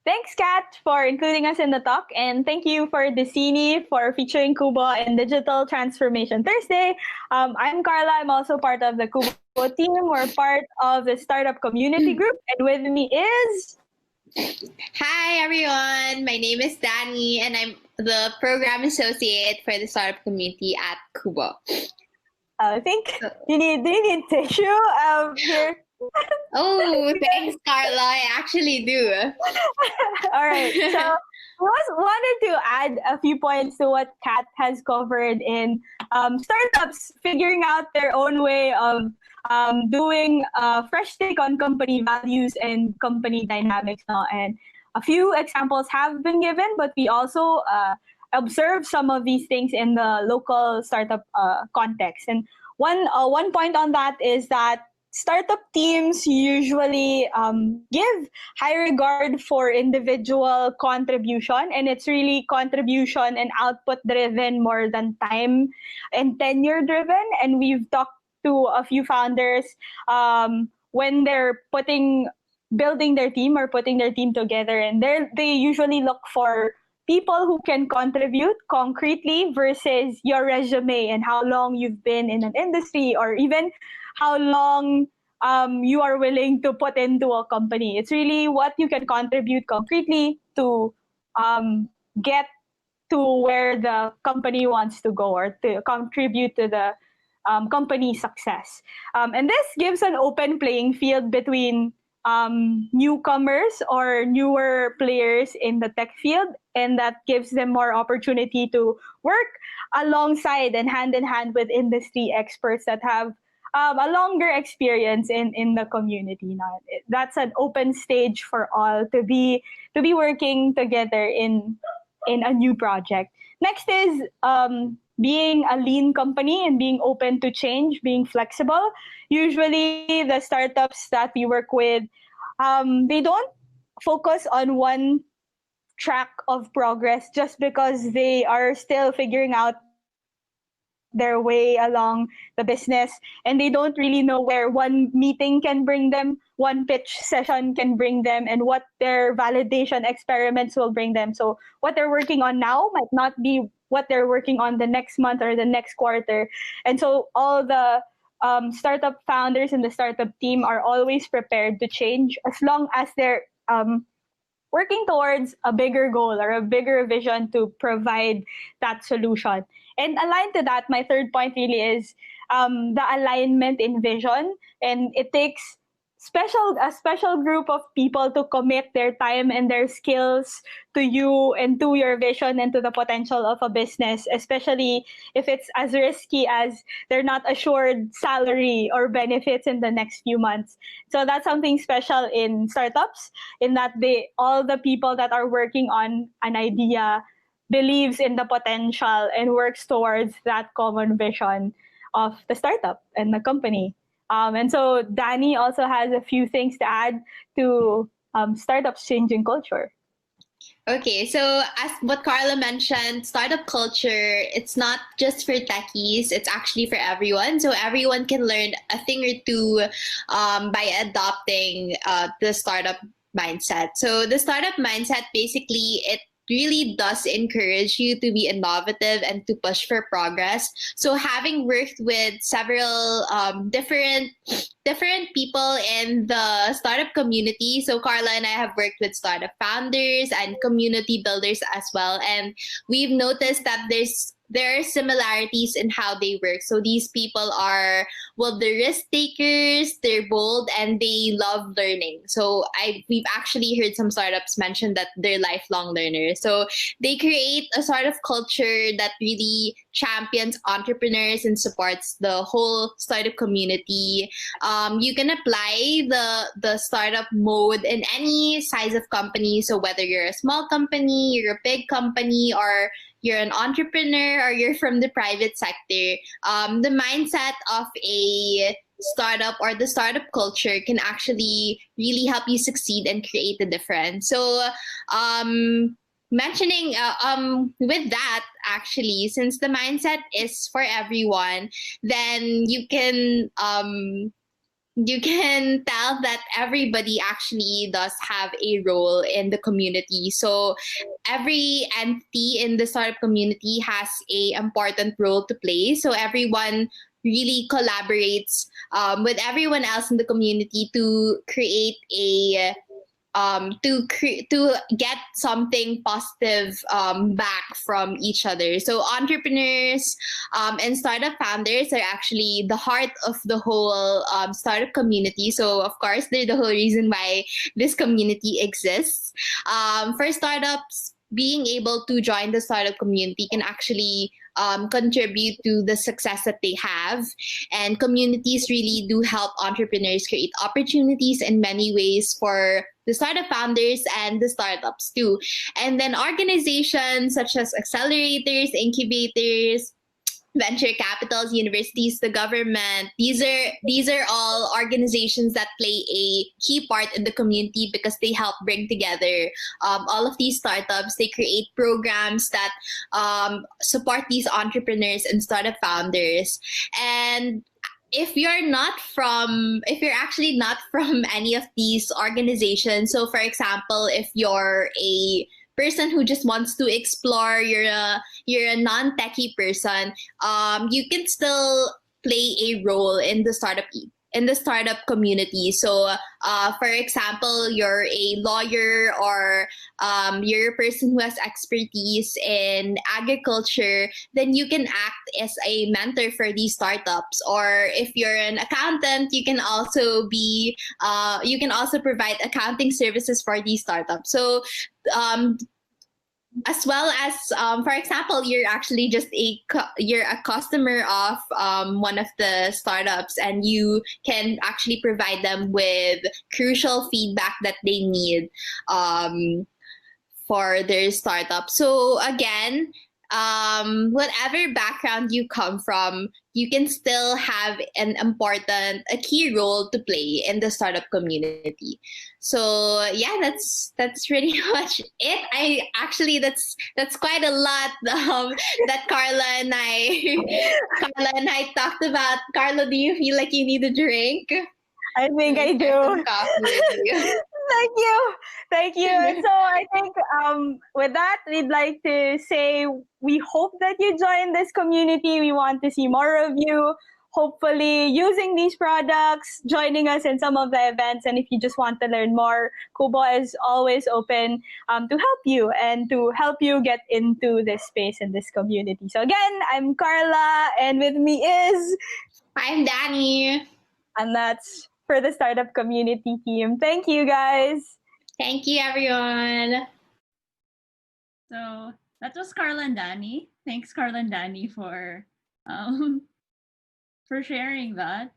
Thanks, Kat, for including us in the talk. And thank you for Decini for featuring Kubo in Digital Transformation Thursday. I'm Carla. I'm also part of the Kubo team. We're part of the startup community group. And with me is... Hi, everyone. My name is Danny, and I'm the program associate for the startup community at Kubo. I think do you need tissue here? Oh, thanks, Carla. I actually do. All right. So I wanted to add a few points to what Kat has covered in startups figuring out their own way of doing a fresh take on company values and company dynamics now. And a few examples have been given, but we also observe some of these things in the local startup context. And one point on that is that startup teams usually give high regard for individual contribution, and it's really contribution and output driven more than time and tenure driven. And we've talked to a few founders when they're building their team or putting their team together, and they usually look for people who can contribute concretely versus your resume and how long you've been in an industry, or even how long you are willing to put into a company. It's really what you can contribute concretely to get to where the company wants to go, or to contribute to the company success. And this gives an open playing field between newcomers or newer players in the tech field, and that gives them more opportunity to work alongside and hand in hand with industry experts that have a longer experience in the community. Now, that's an open stage for all to be working together in a new project. Next is being a lean company and being open to change, being flexible. Usually, the startups that we work with, they don't focus on one track of progress just because they are still figuring out their way along the business, and they don't really know where one meeting can bring them, one pitch session can bring them, and what their validation experiments will bring them. So what they're working on now might not be what they're working on the next month or the next quarter. And so all the startup founders and the startup team are always prepared to change as long as they're working towards a bigger goal or a bigger vision to provide that solution. And aligned to that, my third point really is the alignment in vision. And it takes a special group of people to commit their time and their skills to you and to your vision and to the potential of a business, especially if it's as risky as they're not assured salary or benefits in the next few months. So that's something special in startups, in that all the people that are working on an idea believes in the potential and works towards that common vision of the startup and the company. And so Danny also has a few things to add to startups changing culture. Okay, so as what Carla mentioned, startup culture, it's not just for techies, it's actually for everyone. So everyone can learn a thing or two by adopting the startup mindset. So the startup mindset, basically, it really does encourage you to be innovative and to push for progress. So having worked with several different people in the startup community, so Carla and I have worked with startup founders and community builders as well, and we've noticed that there are similarities in how they work. So these people are, well, they're risk takers, they're bold, and they love learning. So we've actually heard some startups mention that they're lifelong learners. So they create a sort of culture that really champions entrepreneurs and supports the whole startup community. You can apply the startup mode in any size of company. So whether you're a small company, you're a big company, or you're an entrepreneur, or you're from the private sector, the mindset of a startup or the startup culture can actually really help you succeed and create a difference. So mentioning with that, actually, since the mindset is for everyone, then you can tell that everybody actually does have a role in the community. So every entity in the startup community has a important role to play. So everyone really collaborates with everyone else in the community to create a to get something positive back from each other. So entrepreneurs and startup founders are actually the heart of the whole startup community. So of course, they're the whole reason why this community exists. For startups, being able to join the startup community can actually contribute to the success that they have. And communities really do help entrepreneurs create opportunities in many ways for the startup founders and the startups too. And then organizations such as accelerators, incubators, venture capitals, universities, the government, these are all organizations that play a key part in the community because they help bring together all of these startups. They create programs that support these entrepreneurs and startup founders. And if you're actually not from any of these organizations, so for example, if you're a person who just wants to explore, you're a non-techie person, you can still play a role in the startup in the startup community. So, for example, you're a lawyer or you're a person who has expertise in agriculture, then you can act as a mentor for these startups. Or if you're an accountant, you can also provide accounting services for these startups. So as well as for example, you're actually just you're a customer of one of the startups, and you can actually provide them with crucial feedback that they need for their startup. So again, whatever background you come from, you can still have a key role to play in the startup community. So yeah, that's pretty much it. That's quite a lot that Carla and I talked about. Carla, do you feel like you need a drink? I think I Have do. some coffee with you. Thank you. So I think with that, we'd like to say we hope that you join this community. We want to see more of you, hopefully using these products, joining us in some of the events. And if you just want to learn more, Kubo is always open to help you and to help you get into this space and this community. So again, I'm Carla, and with me is... I'm Danny. And that's for the startup community team. Thank you, guys. Thank you, everyone. So that was Carla and Danny. Thanks, Carla and Danny, for sharing that.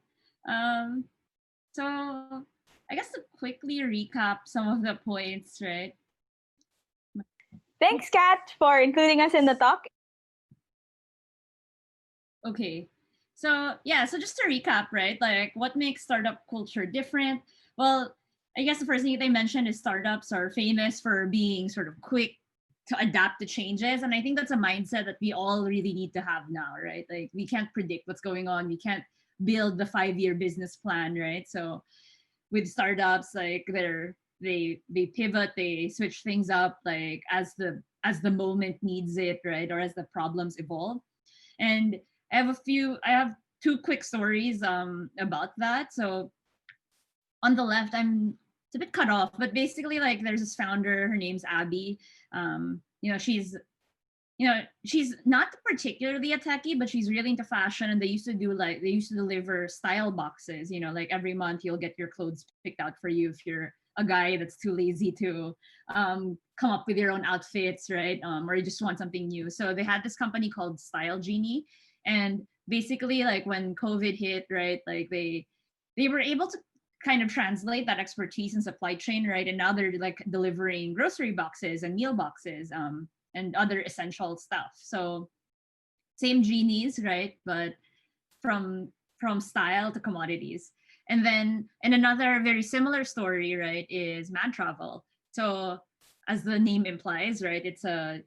So I guess to quickly recap some of the points, right? Thanks, Kat, for including us in the talk. Okay. So yeah, so just to recap, right? Like what makes startup culture different? Well, I guess the first thing they mentioned is startups are famous for being sort of quick to adapt to changes. And I think that's a mindset that we all really need to have now, right? Like we can't predict what's going on. We can't build the 5-year business plan, right? So with startups, like they pivot, they switch things up like as the moment needs it, right? Or as the problems evolve. And I have 2 quick stories about that. So on the left, it's a bit cut off, but basically like there's this founder, her name's Abby. She's not particularly a techie, but she's really into fashion, and they used to deliver style boxes, like every month you'll get your clothes picked out for you if you're a guy that's too lazy to come up with your own outfits, right? Or you just want something new. So they had this company called Style Genie, and basically like when COVID hit, right, like they were able to kind of translate that expertise in supply chain, right? And now they're like delivering grocery boxes and meal boxes and other essential stuff. So same genies, right? But from style to commodities. And then and another very similar story, right, is Mad Travel. So as the name implies, right, it's a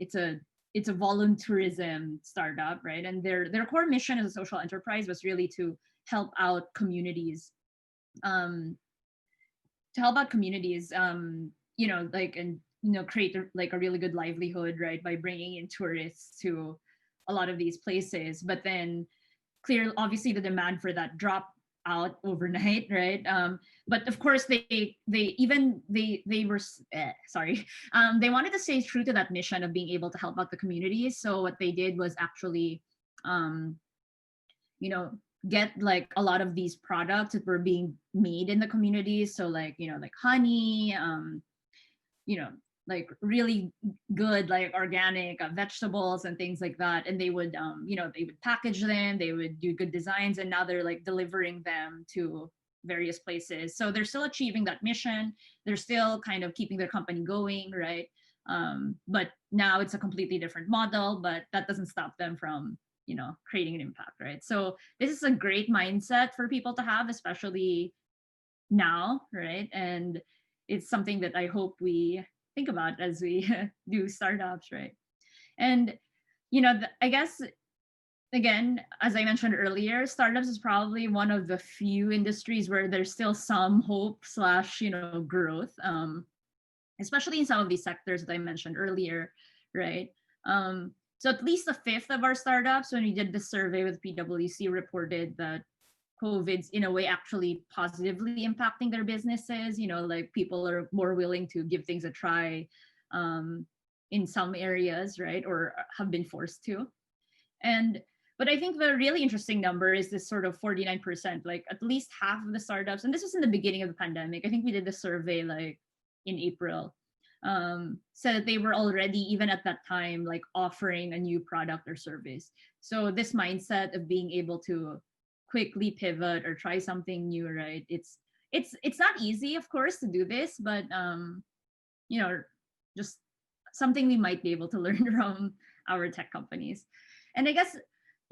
voluntourism startup, right? And their core mission as a social enterprise was really to help out communities, create like a really good livelihood, right, by bringing in tourists to a lot of these places. But then obviously the demand for that dropped out overnight, right? But of course they wanted to stay true to that mission of being able to help out the communities. So what they did was actually get like a lot of these products that were being made in the communities. So like honey, like really good like organic vegetables and things like that, and they would package them, they would do good designs, and now they're like delivering them to various places. So they're still achieving that mission, they're still kind of keeping their company going, right? But now it's a completely different model, but that doesn't stop them from creating an impact, right? So this is a great mindset for people to have, especially now, right? And it's something that I hope we think about as we do startups, right? And I guess again, as I mentioned earlier, startups is probably one of the few industries where there's still some hope / growth, especially in some of these sectors that I mentioned earlier, right? So at least a fifth of our startups, when we did the survey with PwC, reported that COVID's in a way actually positively impacting their businesses. Like people are more willing to give things a try in some areas, right? Or have been forced to. But I think the really interesting number is this sort of 49%, like at least half of the startups, and this was in the beginning of the pandemic. I think we did the survey like in April, said that they were already, even at that time, like offering a new product or service. So this mindset of being able to quickly pivot or try something new, right? It's not easy, of course, to do this, but just something we might be able to learn from our tech companies. And I guess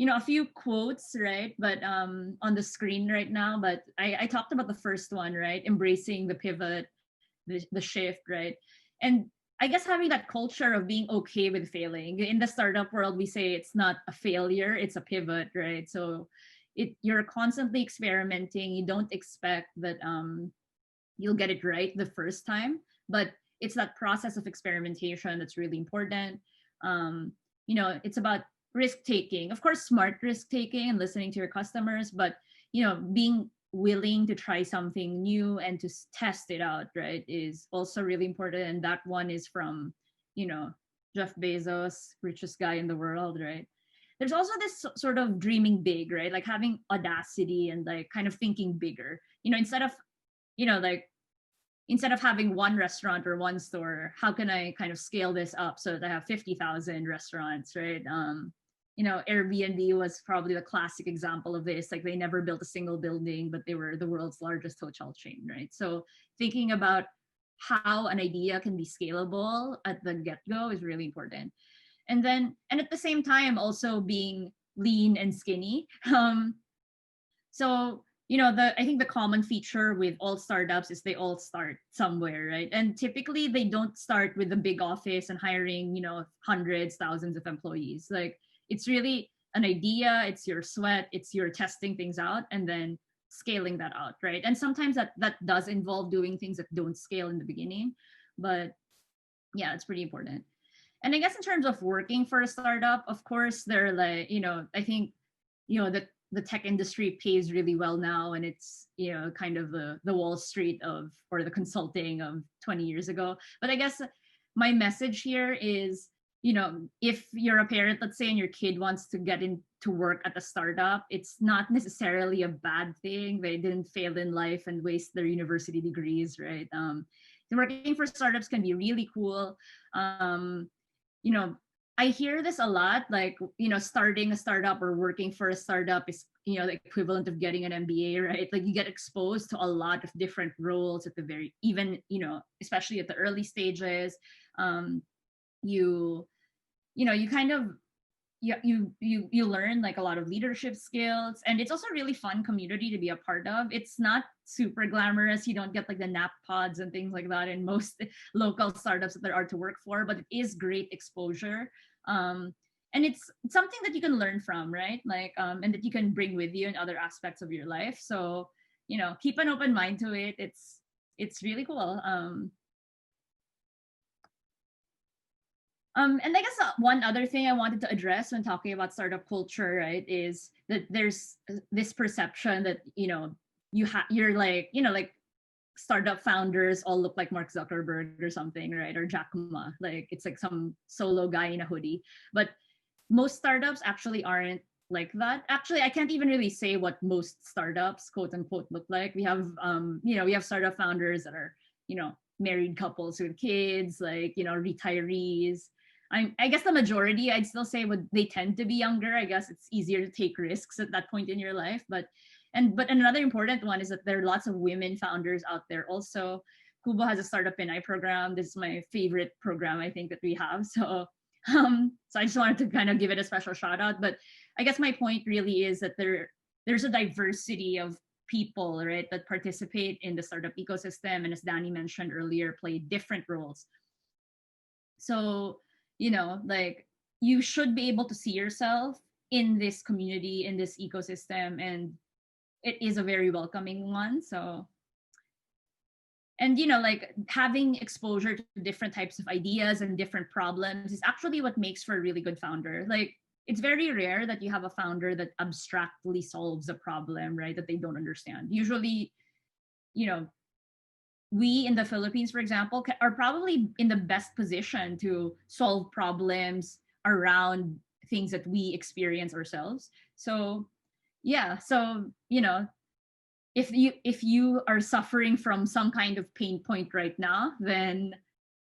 a few quotes, right? But on the screen right now. But I talked about the first one, right? Embracing the pivot, the shift, right? And I guess having that culture of being okay with failing. In the startup world, we say it's not a failure, it's a pivot, right? So you're constantly experimenting. You don't expect that you'll get it right the first time, but it's that process of experimentation that's really important. It's about risk taking, of course, smart risk taking and listening to your customers, but being willing to try something new and to test it out, right, is also really important. And that one is from Jeff Bezos, richest guy in the world, right? There's also this sort of dreaming big, right? Like having audacity and like kind of thinking bigger, instead of having one restaurant or one store, how can I kind of scale this up so that I have 50,000 restaurants, right? Airbnb was probably the classic example of this. Like they never built a single building, but they were the world's largest hotel chain, right? So thinking about how an idea can be scalable at the get-go is really important. And at the same time, also being lean and skinny. I think the common feature with all startups is they all start somewhere, right? And typically they don't start with a big office and hiring, hundreds, thousands of employees. Like it's really an idea, it's your sweat, it's your testing things out and then scaling that out, right? And sometimes that does involve doing things that don't scale in the beginning, but yeah, it's pretty important. And I guess in terms of working for a startup, of course, they're like, I think, the tech industry pays really well now, and it's kind of the Wall Street or the consulting of 20 years ago. But I guess my message here is, if you're a parent, let's say, and your kid wants to get into work at a startup, it's not necessarily a bad thing. They didn't fail in life and waste their university degrees, right? Working for startups can be really cool. I hear this a lot, like, starting a startup or working for a startup is, the equivalent of getting an MBA, right? Like you get exposed to a lot of different roles at the very, even, especially at the early stages. You kind of, you learn like a lot of leadership skills, and it's also a really fun community to be a part of. It's not super glamorous. You don't get like the nap pods and things like that in most local startups that there are to work for, but it is great exposure. And it's something that you can learn from, right? Like, and that you can bring with you in other aspects of your life. So, keep an open mind to it. It's really cool. And I guess one other thing I wanted to address when talking about startup culture, right, is that there's this perception that, you're like, like startup founders all look like Mark Zuckerberg or something, right? Or Jack Ma, like it's like some solo guy in a hoodie. But most startups actually aren't like that. Actually, I can't even really say what most startups, quote unquote, look like. We have, we have startup founders that are, married couples with kids, like, retirees. I guess the majority, I'd still say, they tend to be younger. I guess it's easier to take risks at that point in your life. But another important one is that there are lots of women founders out there also. Kubo has a Startup NI program. This is my favorite program, I think, that we have. So I just wanted to kind of give it a special shout out. But I guess my point really is that there's a diversity of people, right, that participate in the startup ecosystem, and as Danny mentioned earlier, play different roles. So, like you should be able to see yourself in this community, in this ecosystem, and it is a very welcoming one. So, and like having exposure to different types of ideas and different problems is actually what makes for a really good founder. Like it's very rare that you have a founder that abstractly solves a problem, right, that they don't understand. Usually, you know, we in the Philippines, for example, are probably in the best position to solve problems around things that we experience ourselves. So yeah, so you know, if you are suffering from some kind of pain point right now, then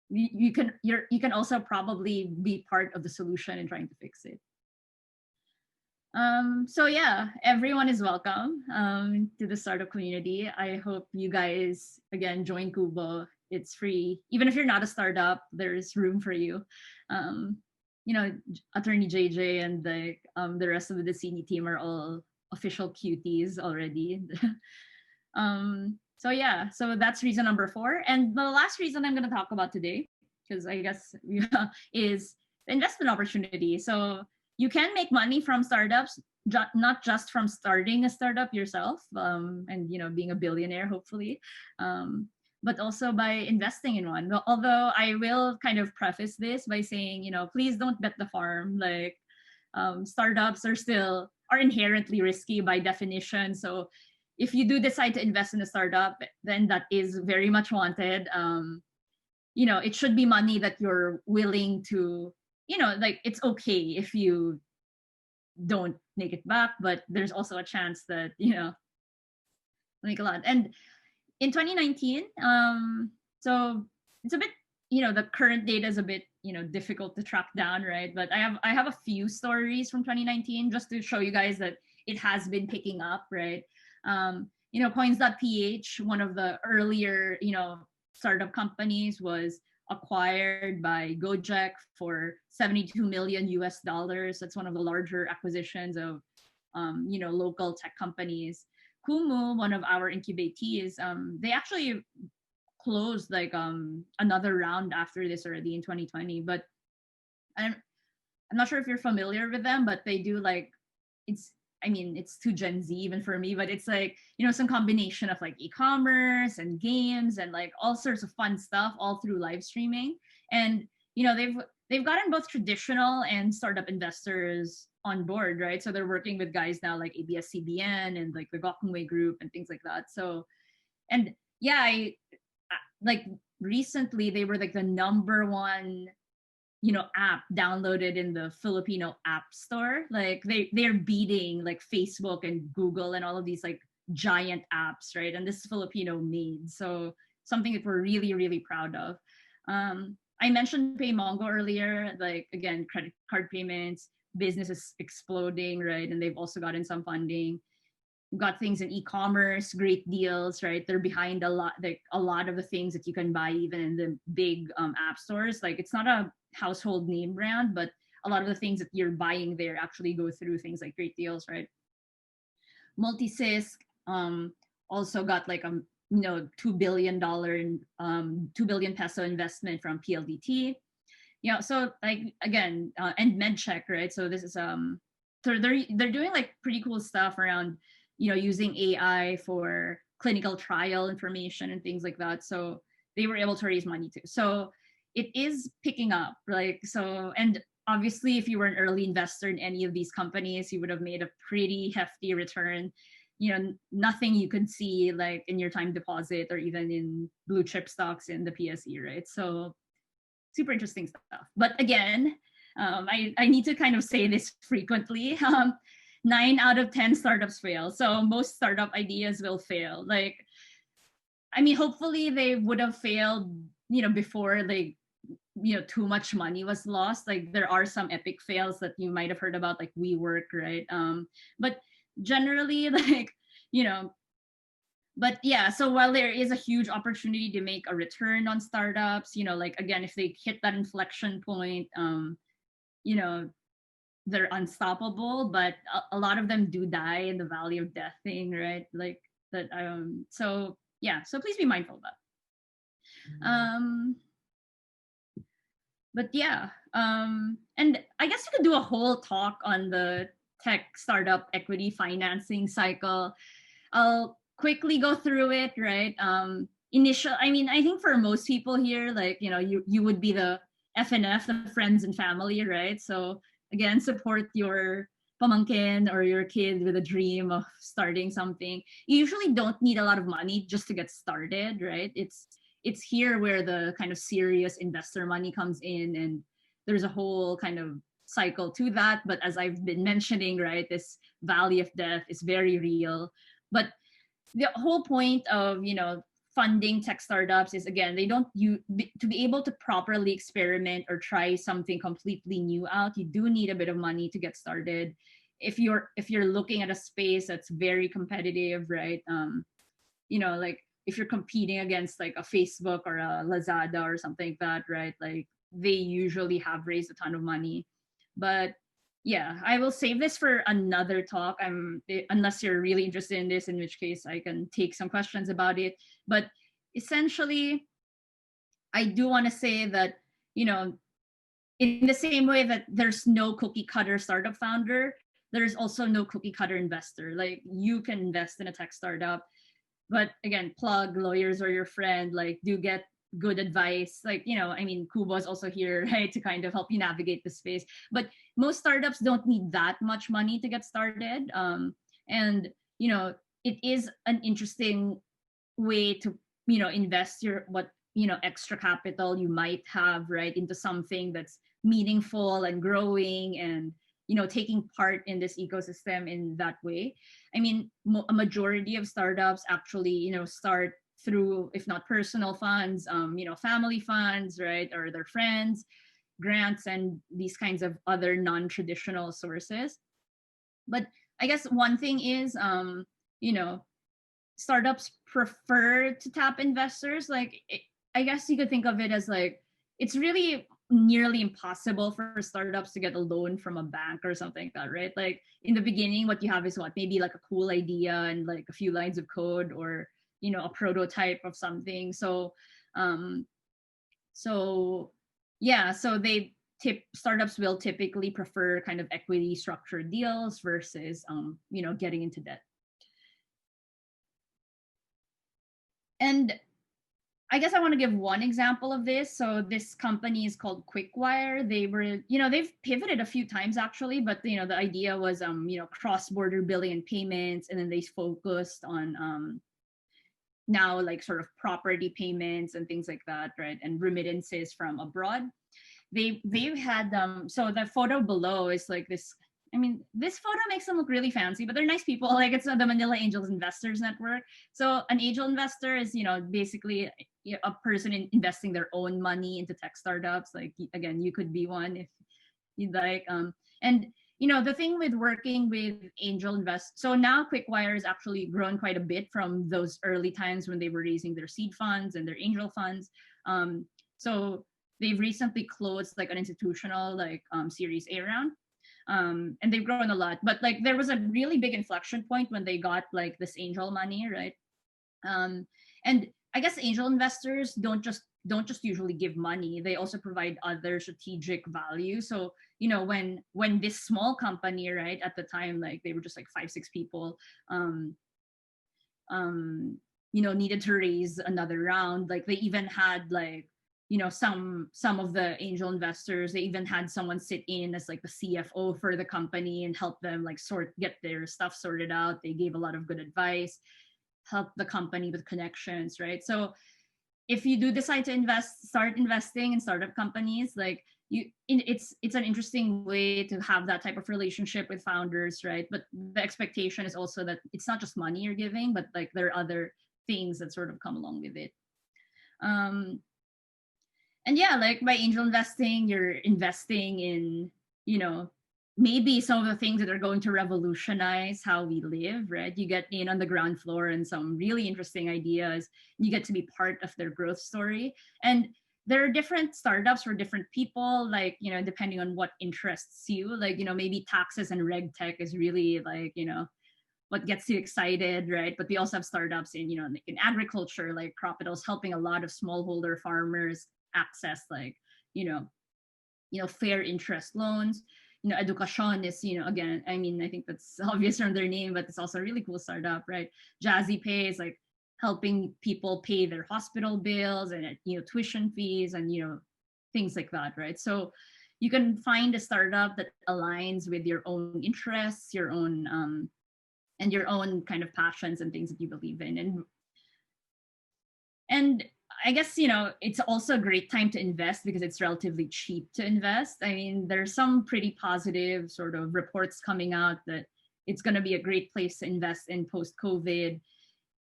you can also probably be part of the solution in trying to fix it. So yeah, everyone is welcome to the startup community. I hope you guys again join Kubo. It's free. Even if you're not a startup, there's room for you. You know, Attorney JJ and the rest of the Cine team are all official cuties already. So yeah, so that's reason number 4. And the last reason I'm going to talk about today, because I guess is the investment opportunity. So you can make money from startups, not just from starting a startup yourself, and you know, being a billionaire hopefully, but also by investing in one. Although I will kind of preface this by saying, you know, please don't bet the farm. Like startups are inherently risky by definition. So if you do decide to invest in a startup, then that is very much wanted. You know, it should be money that you're willing to, you know, like it's okay if you don't make it back, but there's also a chance that, you know, make a lot. And in 2019, so it's a bit, you know, the current data is a bit, you know, difficult to track down, right? But I have a few stories from 2019 just to show you guys that it has been picking up, right? You know, coins.ph, one of the earlier, you know, startup companies, was acquired by Gojek for 72 million US dollars. That's one of the larger acquisitions of, you know, local tech companies. Kumu, one of our incubatees, they actually closed like another round after this already in 2020. But I'm not sure if you're familiar with them, but they do like, it's too Gen Z even for me, but it's like, you know, some combination of like e-commerce and games and like all sorts of fun stuff all through live streaming. And, you know, they've gotten both traditional and startup investors on board, right? So they're working with guys now like ABS-CBN and like the Gokongwei Group and things like that. So, and yeah, I like recently they were like the #1, you know, app downloaded in the Filipino app store. Like they're beating like Facebook and Google and all of these like giant apps, right? And this is Filipino made. So something that we're really, really proud of. I mentioned PayMongo earlier, like again, credit card payments, business is exploding, right? And they've also gotten some funding. We've got things in e-commerce, great deals, right? They're behind a lot of the things that you can buy even in the big app stores. Like it's not a household name brand, but a lot of the things that you're buying there actually go through things like great deals, right? Multisys also got like a $2 billion 2 billion peso investment from PLDT. Yeah, so like again, and MedCheck, right? So this is so they're doing like pretty cool stuff around, you know, using AI for clinical trial information and things like that. So they were able to raise money too. So it is picking up, like, so, and obviously if you were an early investor in any of these companies, you would have made a pretty hefty return. You know, nothing you could see like in your time deposit or even in blue chip stocks in the PSE, right? So super interesting stuff. But again, I need to kind of say this frequently. 9 out of 10 startups fail. So most startup ideas will fail. Like, I mean, hopefully they would have failed, you know, before like, you know, too much money was lost. Like there are some epic fails that you might have heard about, like WeWork, right? But generally, like, you know, but yeah, so while there is a huge opportunity to make a return on startups, you know, like again, if they hit that inflection point, you know, they're unstoppable, but a lot of them do die in the valley of death thing, right? Like that. So yeah, so please be mindful of that. But yeah, and I guess you could do a whole talk on the tech startup equity financing cycle. I'll quickly go through it, right? I mean, I think for most people here, like, you know, you would be the FNF, the friends and family, right? So again, support your pamangkin or your kid with a dream of starting something. You usually don't need a lot of money just to get started, right? It's here where the kind of serious investor money comes in, and there's a whole kind of cycle to that. But as I've been mentioning, right, this valley of death is very real. But the whole point of, you know, funding tech startups is, again, they don't, to be able to properly experiment or try something completely new out, you do need a bit of money to get started. If you're looking at a space that's very competitive, right, you know, like if you're competing against like a Facebook or a Lazada or something like that, right, like they usually have raised a ton of money. But yeah, I will save this for another talk. Unless you're really interested in this, in which case I can take some questions about it. But essentially, I do want to say that, you know, in the same way that there's no cookie cutter startup founder, there's also no cookie cutter investor. Like, you can invest in a tech startup, but again, plug lawyers or your friend, like, do get good advice. Like, you know, I mean, Kubo is also here, right, to kind of help you navigate the space. But most startups don't need that much money to get started. And, you know, it is an interesting way to, you know, invest your, what, you know, extra capital you might have, right, into something that's meaningful and growing, and, you know, taking part in this ecosystem in that way. I mean, a majority of startups actually, you know, start through, if not personal funds, you know, family funds, right, or their friends, grants, and these kinds of other non-traditional sources. But I guess one thing is, you know, startups prefer to tap investors. Like, I guess you could think of it as like, it's really nearly impossible for startups to get a loan from a bank or something like that, right? Like, in the beginning, what you have is what, maybe like a cool idea and like a few lines of code, or, you know, a prototype of something. So yeah, so startups will typically prefer kind of equity structured deals versus you know, getting into debt. And I guess I want to give one example of this. So this company is called Quickwire. They were, you know, they've pivoted a few times actually, but, you know, the idea was, you know, cross-border billing and payments, and then they focused on now like sort of property payments and things like that, right, and remittances from abroad. They've had so the photo below is like this. I mean, this photo makes them look really fancy, but they're nice people. Like, it's the Manila Angels Investors Network. So an angel investor is, you know, basically a person investing their own money into tech startups. Like, again, you could be one if you'd like. And, you know, the thing with working with angel invest, so now Quickwire has actually grown quite a bit from those early times when they were raising their seed funds and their angel funds. So they've recently closed like an institutional like Series A round. And they've grown a lot, but like there was a really big inflection point when they got like this angel money, right? And I guess angel investors don't just usually give money. They also provide other strategic value. So, you know, when this small company, right, at the time, like they were just like 5-6 people, you know, needed to raise another round. Like, they even had like, you know, some of the angel investors, they even had someone sit in as like the CFO for the company and help them like get their stuff sorted out. They gave a lot of good advice, help the company with connections, right? So if you do decide to start investing in startup companies, like it's an interesting way to have that type of relationship with founders, right? But the expectation is also that it's not just money you're giving, but like there are other things that sort of come along with it. And yeah, like by angel investing, you're investing in, you know, maybe some of the things that are going to revolutionize how we live, right? You get in on the ground floor and some really interesting ideas. You get to be part of their growth story. And there are different startups for different people, like, you know, depending on what interests you. Like, you know, maybe taxes and reg tech is really like, you know, what gets you excited, right? But we also have startups in, you know, in agriculture, like Cropitals, helping a lot of smallholder farmers access like, you know, fair interest loans. You know, Educacion is, you know, again, I mean, I think that's obvious from their name, but it's also a really cool startup, right? Jazzy Pay is like helping people pay their hospital bills and, you know, tuition fees and, you know, things like that, right? So you can find a startup that aligns with your own interests, your own and your own kind of passions and things that you believe in. And I guess, it's also a great time to invest because it's relatively cheap to invest. I mean, there's some pretty positive sort of reports coming out that it's going to be a great place to invest in post-COVID.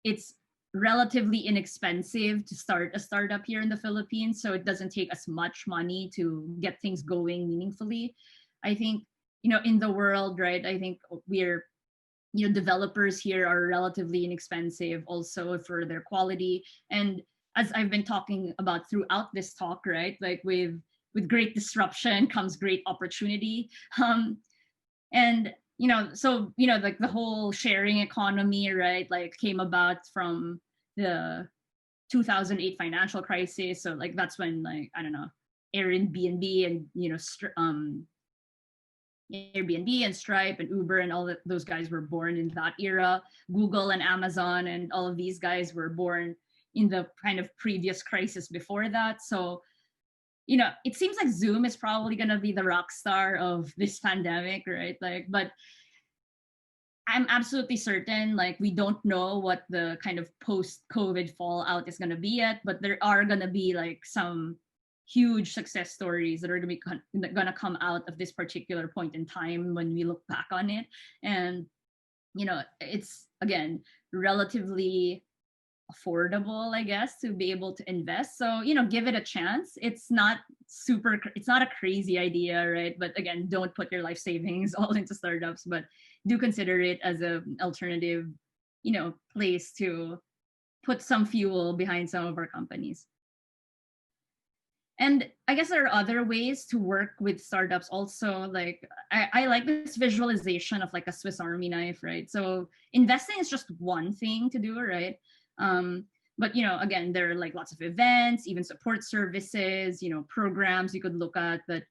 It's relatively inexpensive to start a startup here in the Philippines, so it doesn't take as much money to get things going meaningfully. I think, in the world, right, I think we're developers here are relatively inexpensive also for their quality. And as I've been talking about throughout this talk, right, like with great disruption comes great opportunity. And like the whole sharing economy, right, like came about from the 2008 financial crisis. So like that's when, like, I don't know, Airbnb and Airbnb and Stripe and Uber and all those guys were born in that era. Google and Amazon and all of these guys were born in the kind of previous crisis before that. So, it seems like Zoom is probably going to be the rock star of this pandemic, right? Like, but I'm absolutely certain, like, we don't know what the kind of post-COVID fallout is going to be yet, but there are going to be like some huge success stories that are going to come out of this particular point in time when we look back on it. And it's, again, relatively affordable, I guess, to be able to invest. So give it a chance. It's not a crazy idea, right? But again, don't put your life savings all into startups, but do consider it as an alternative place to put some fuel behind some of our companies. And I guess there are other ways to work with startups also. Like, I like this visualization of like a Swiss Army knife, right? So investing is just one thing to do, right? But again, there are like lots of events, even support services, programs you could look at, that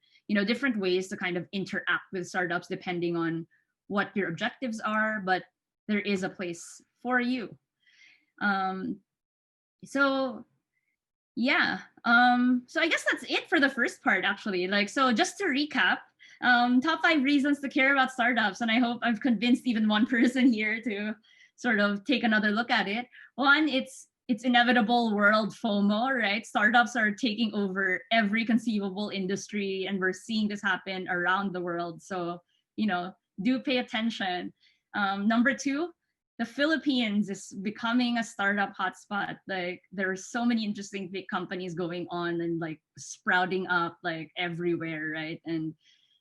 different ways to kind of interact with startups depending on what your objectives are. But there is a place for you. So yeah, so I guess that's it for the first part, actually. Like, so just to recap, top 5 reasons to care about startups, and I hope I've convinced even one person here to sort of take another look at it. One, it's inevitable world FOMO, right? Startups are taking over every conceivable industry, and we're seeing this happen around the world. So, do pay attention. Number 2, the Philippines is becoming a startup hotspot. Like, there are so many interesting big companies going on and like sprouting up like everywhere, right? And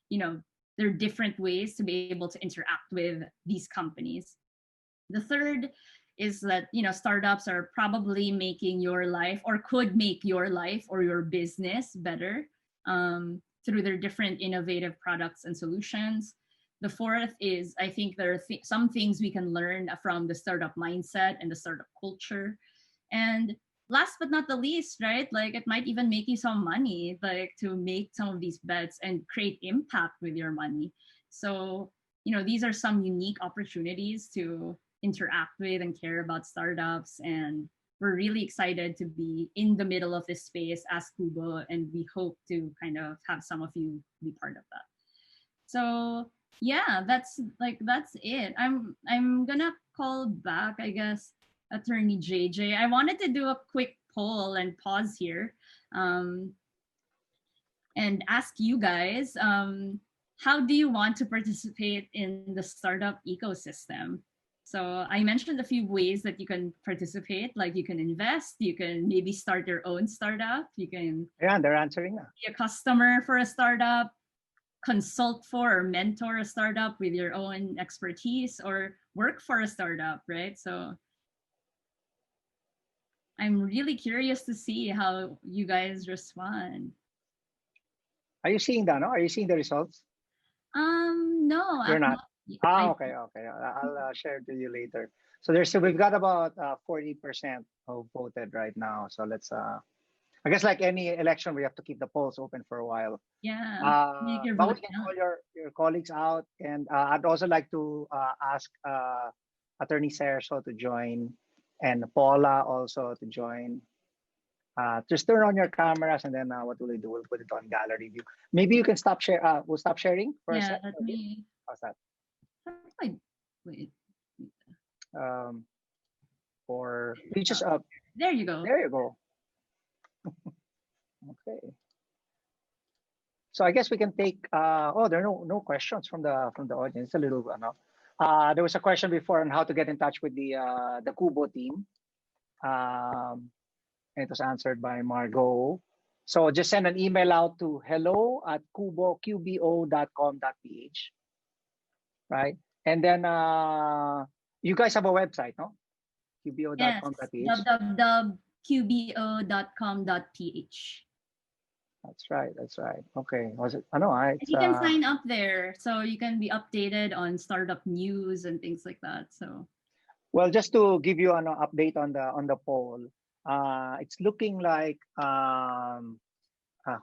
there are different ways to be able to interact with these companies. The third is that startups are probably making your life, or could make your life or your business better through their different innovative products and solutions. The fourth is, I think there are some things we can learn from the startup mindset and the startup culture. And last but not the least, right, like it might even make you some money, like to make some of these bets and create impact with your money. So, these are some unique opportunities to interact with and care about startups. And we're really excited to be in the middle of this space as Kubo, and we hope to kind of have some of you be part of that. So yeah, that's it. I'm gonna call back, I guess, Attorney JJ. I wanted to do a quick poll and pause here and ask you guys, how do you want to participate in the startup ecosystem? So I mentioned a few ways that you can participate, like you can invest, you can maybe start your own startup, you can they're answering now. Be a customer for a startup, consult for or mentor a startup with your own expertise, or work for a startup, right? So I'm really curious to see how you guys respond. Are you seeing that? No? Are you seeing the results? No, You're not. Okay. I'll share to you later. So we've got about 40% who voted right now. So let's I guess like any election, we have to keep the polls open for a while. Yeah. But we can call your colleagues out, and I'd also like to ask Attorney Sergio to join, and Paula also to join. Just turn on your cameras, and then what will we do? We'll put it on gallery view. Maybe you can stop share. We'll stop sharing for a Yeah, sec. let Okay. me. How's that? Wait. Or we just There you go. there you go. Okay. So I guess we can take. There are no questions from the audience. It's a little there was a question before on how to get in touch with the Kubo team. And it was answered by Margot. So just send an email out to hello@kubo.com.ph, right? And then you guys have a website, no? Yes, kubo.com.ph. www.qbo.com.ph. That's right. Okay. Was it? I know. And you can sign up there, so you can be updated on startup news and things like that. So, well, just to give you an update on the poll, it's looking like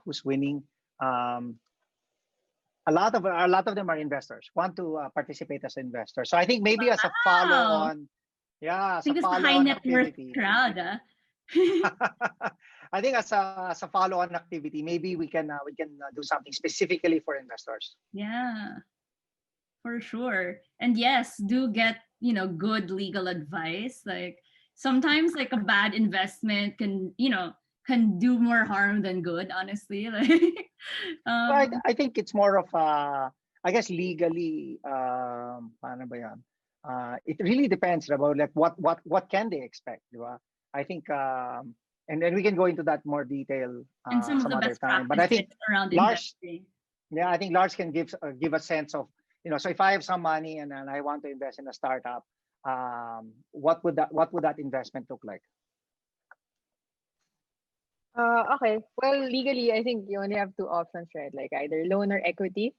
who's winning. A lot of them are investors. Want to participate as investors. So I think maybe as a follow-on, I think it's the high net worth crowd. I think as a follow-on activity, maybe we can do something specifically for investors. Yeah, for sure. And yes, do get good legal advice. Like sometimes like a bad investment can do more harm than good. Honestly, like. I think it's more of I guess legally. Paano ba yan? It really depends about like what can they expect, diba? I think and then we can go into that more detail and some of the other best time. But I think around Lars, investing. yeah, I think Lars can give a sense of so if I have some money and I want to invest in a startup, what would that investment look like? Okay. Well, legally, I think you only have two options, right? Like either loan or equity.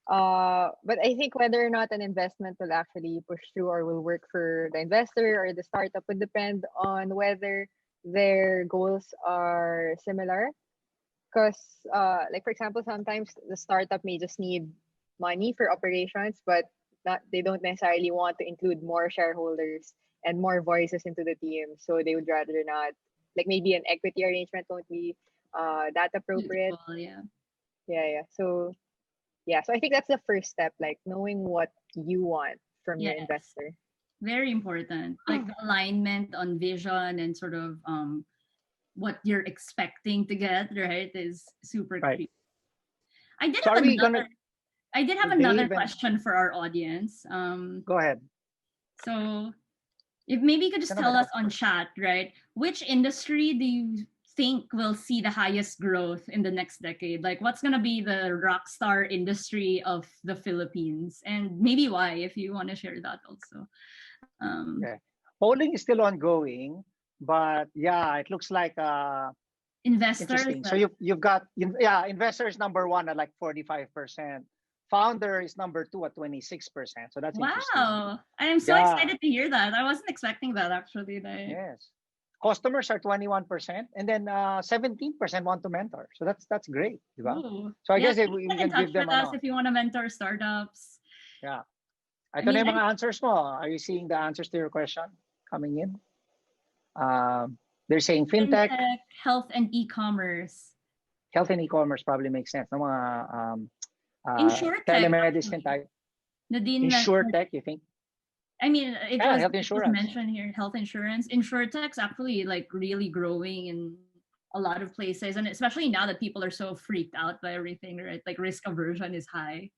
But I think whether or not an investment will actually push through or will work for the investor or the startup would depend on whether their goals are similar. Because, like for example, sometimes the startup may just need money for operations, but they don't necessarily want to include more shareholders and more voices into the team. So they would rather not. Like maybe an equity arrangement won't be that appropriate. Yeah. So I think that's the first step, like knowing what you want from your investor. Very important. Like the alignment on vision and sort of what you're expecting to get, right, is super key. I did have another question for our audience. Go ahead. So if maybe you could just tell us on chat, right? Which industry do you think will see the highest growth in the next decade? Like what's going to be the rock star industry of the Philippines? And maybe why, if you want to share that also. Okay. Polling is still ongoing, but yeah, it looks like investors. Interesting. So you've got investors number one at like 45%. Founder is number two at 26%. So that's interesting. Wow. I am so excited to hear that. I wasn't expecting that actually. Yes. Customers are 21%, and then 17% want to mentor. So that's great. Diba? So I guess we can give them us if you want to mentor startups. Yeah. Ito na yung mga answers mo. Are you seeing the answers to your question coming in? They're saying fintech, health and e-commerce. Health and e-commerce probably makes sense. No mga InsurTech, telemedicine type. InsurTech, you think? I mean, it was mentioned here, health insurance. InsurTech's actually like really growing in a lot of places, and especially now that people are so freaked out by everything, right? Like risk aversion is high.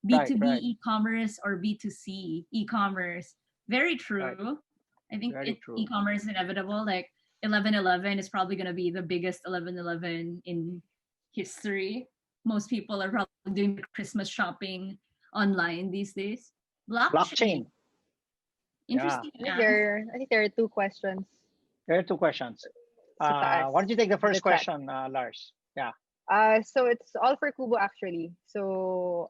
B2B e-commerce or B2C e-commerce, very true. Right. I think e-commerce is inevitable. Like 11/11 is probably going to be the biggest 11/11 in history. Most people are probably doing Christmas shopping online these days. Blockchain. Interesting. Yeah. I think there are two questions. There are two questions. Why don't you take the first question, Lars? Yeah. So it's all for Kubo actually. So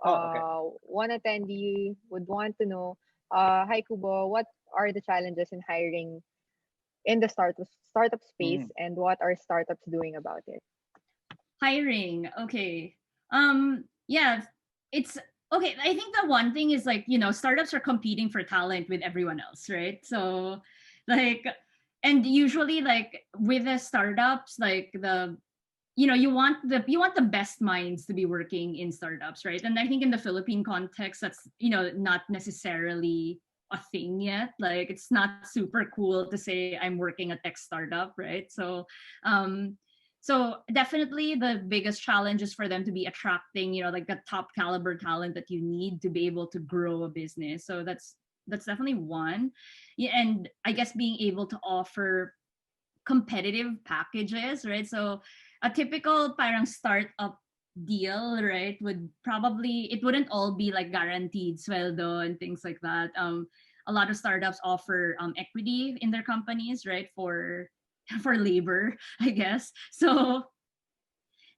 one attendee would want to know, hi Kubo, what are the challenges in hiring in the startup space and what are startups doing about it? Hiring. Okay. Yeah, it's okay. I think the one thing is like, startups are competing for talent with everyone else, right? So like and usually like with the startups, like you want the best minds to be working in startups, right? And I think in the Philippine context, that's not necessarily a thing yet. Like it's not super cool to say I'm working a tech startup, right? So definitely the biggest challenge is for them to be attracting, like the top caliber talent that you need to be able to grow a business. So that's definitely one. Yeah, and I guess being able to offer competitive packages, right? So a typical parang startup deal, right, it wouldn't all be like guaranteed sweldo and things like that. A lot of startups offer equity in their companies, right, for for labor, I guess. So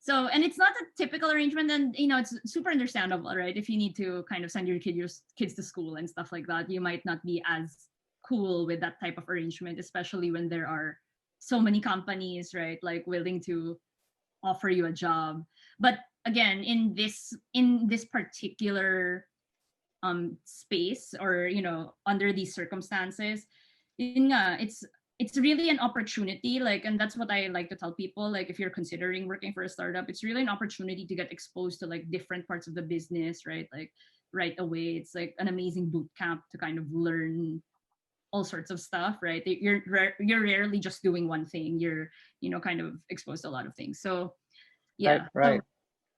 and it's not a typical arrangement, and it's super understandable, right? If you need to kind of send your kids to school and stuff like that, you might not be as cool with that type of arrangement, especially when there are so many companies, right, like willing to offer you a job. But again, in this particular space, or under these circumstances, yun nga, it's really an opportunity, like, and that's what I like to tell people, like if you're considering working for a startup, it's really an opportunity to get exposed to like different parts of the business, right? Like right away, it's like an amazing boot camp to kind of learn all sorts of stuff, right? You're rarely just doing one thing. You're kind of exposed to a lot of things. So yeah, Right.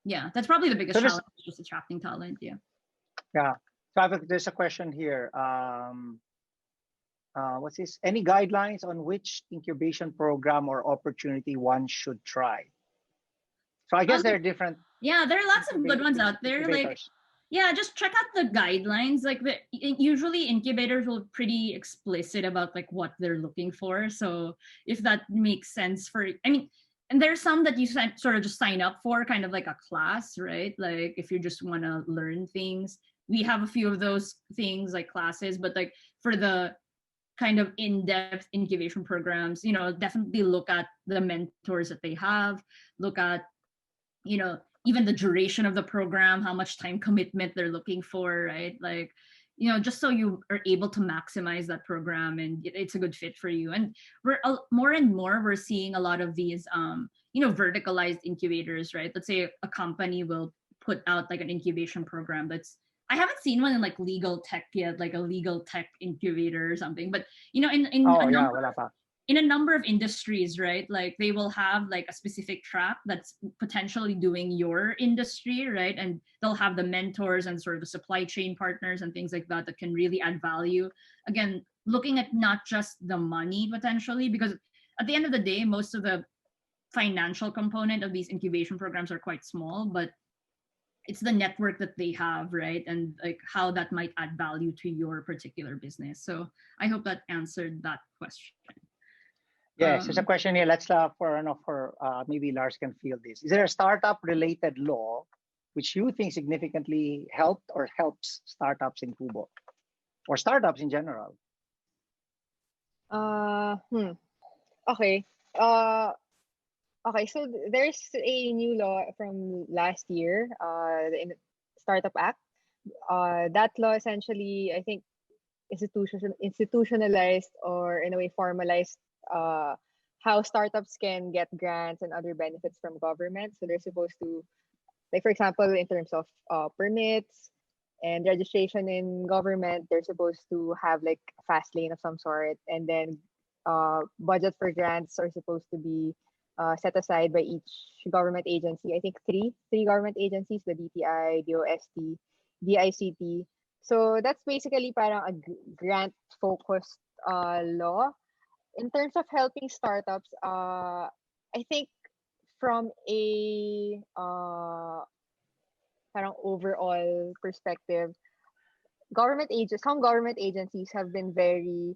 yeah, that's probably the biggest So this, challenge, just attracting talent. Yeah. yeah. So there's a question here. What's this? Any guidelines on which incubation program or opportunity one should try? So I guess there are different Yeah, there are lots of good ones out there. Like, incubators. yeah, just check out the guidelines. Like, usually incubators will pretty explicit about like what they're looking for. So if that makes sense and there's some that you sort of just sign up for, kind of like a class, right? Like if you just want to learn things, we have a few of those things like classes. But like for the kind of in-depth incubation programs, definitely look at the mentors that they have, look at even the duration of the program, how much time commitment they're looking for, right? Like just so you are able to maximize that program and it's a good fit for you. And we're more and more we're seeing a lot of these verticalized incubators, right? Let's say a company will put out like an incubation program I haven't seen one in like legal tech yet, like a legal tech incubator or something. But in a number of industries, right? Like they will have like a specific track that's potentially doing your industry, right? And they'll have the mentors and sort of the supply chain partners and things like that can really add value. Again, looking at not just the money potentially, because at the end of the day, most of the financial component of these incubation programs are quite small, but it's the network that they have, right? And like how that might add value to your particular business. So I hope that answered that question. Yes, there's a question here. Let's maybe Lars can field this. Is there a startup related law which you think significantly helped or helps startups in Kubo or startups in general? Okay. Okay, so there's a new law from last year, the Startup Act. That law essentially, I think, institutionalized or in a way formalized how startups can get grants and other benefits from government. So they're supposed to, like for example, in terms of permits and registration in government, they're supposed to have like a fast lane of some sort, and then budget for grants are supposed to be set aside by each government agency. I think three government agencies: the DTI, DOST, DICT. So that's basically parang a grant-focused law. In terms of helping startups, I think from a parang overall perspective, some government agencies have been very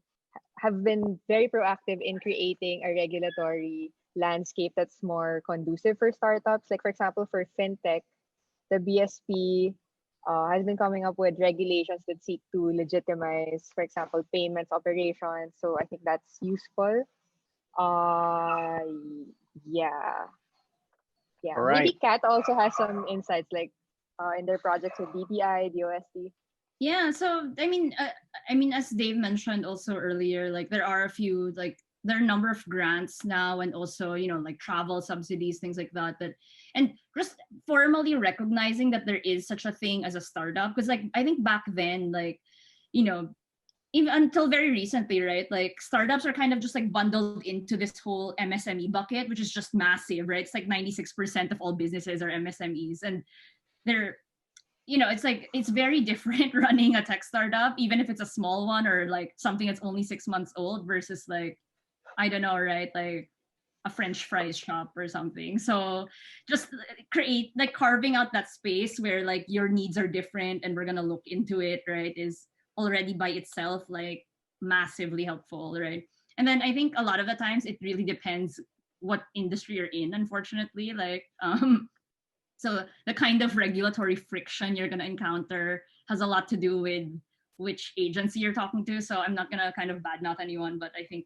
proactive in creating a regulatory landscape that's more conducive for startups. Like for example, for fintech, the BSP has been coming up with regulations that seek to legitimize, for example, payments operations. So I think that's useful. Yeah. Right. Maybe Kat also has some insights, like in their projects with DTI, DOST. Yeah, so I mean, as Dave mentioned also earlier, like there are a few like there are a number of grants now, and also, you know, like travel subsidies, things like that, and just formally recognizing that there is such a thing as a startup. Because like I think back then, like, you know, even until very recently, right, like startups are kind of just like bundled into this whole MSME bucket, which is just massive, right? It's like 96% of all businesses are MSMEs, and they're, you know, it's like it's very different running a tech startup, even if it's a small one or like something that's only 6 months old, versus like, I don't know, right, like a French fries shop or something. So just create, like, carving out that space where like your needs are different and we're gonna look into it, right, is already by itself like massively helpful, right? And then I think a lot of the times it really depends what industry you're in, unfortunately. Like so the kind of regulatory friction you're going to encounter has a lot to do with which agency you're talking to. So I'm not going to kind of badmouth anyone, but I think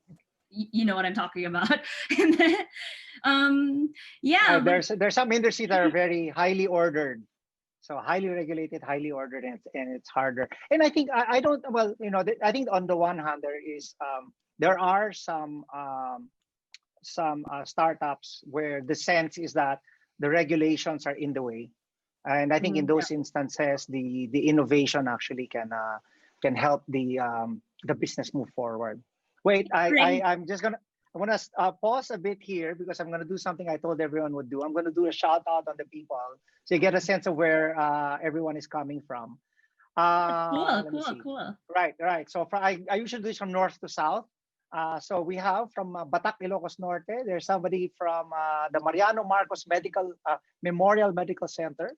you know what I'm talking about. And then, yeah, there's some industries that are very highly ordered, so highly regulated, highly ordered, and it's harder. And I think I don't, well, you know, I think on the one hand there is there are some startups where the sense is that the regulations are in the way, and I think in those instances the innovation actually can help the business move forward. Wait, I'm gonna pause a bit here because I'm gonna do something I told everyone would do. I'm gonna do a shout out on the people so you get a sense of where everyone is coming from. Cool. Right. So I usually do this from north to south. So we have from Batak, Ilocos Norte. There's somebody from the Mariano Marcos Memorial Medical Center.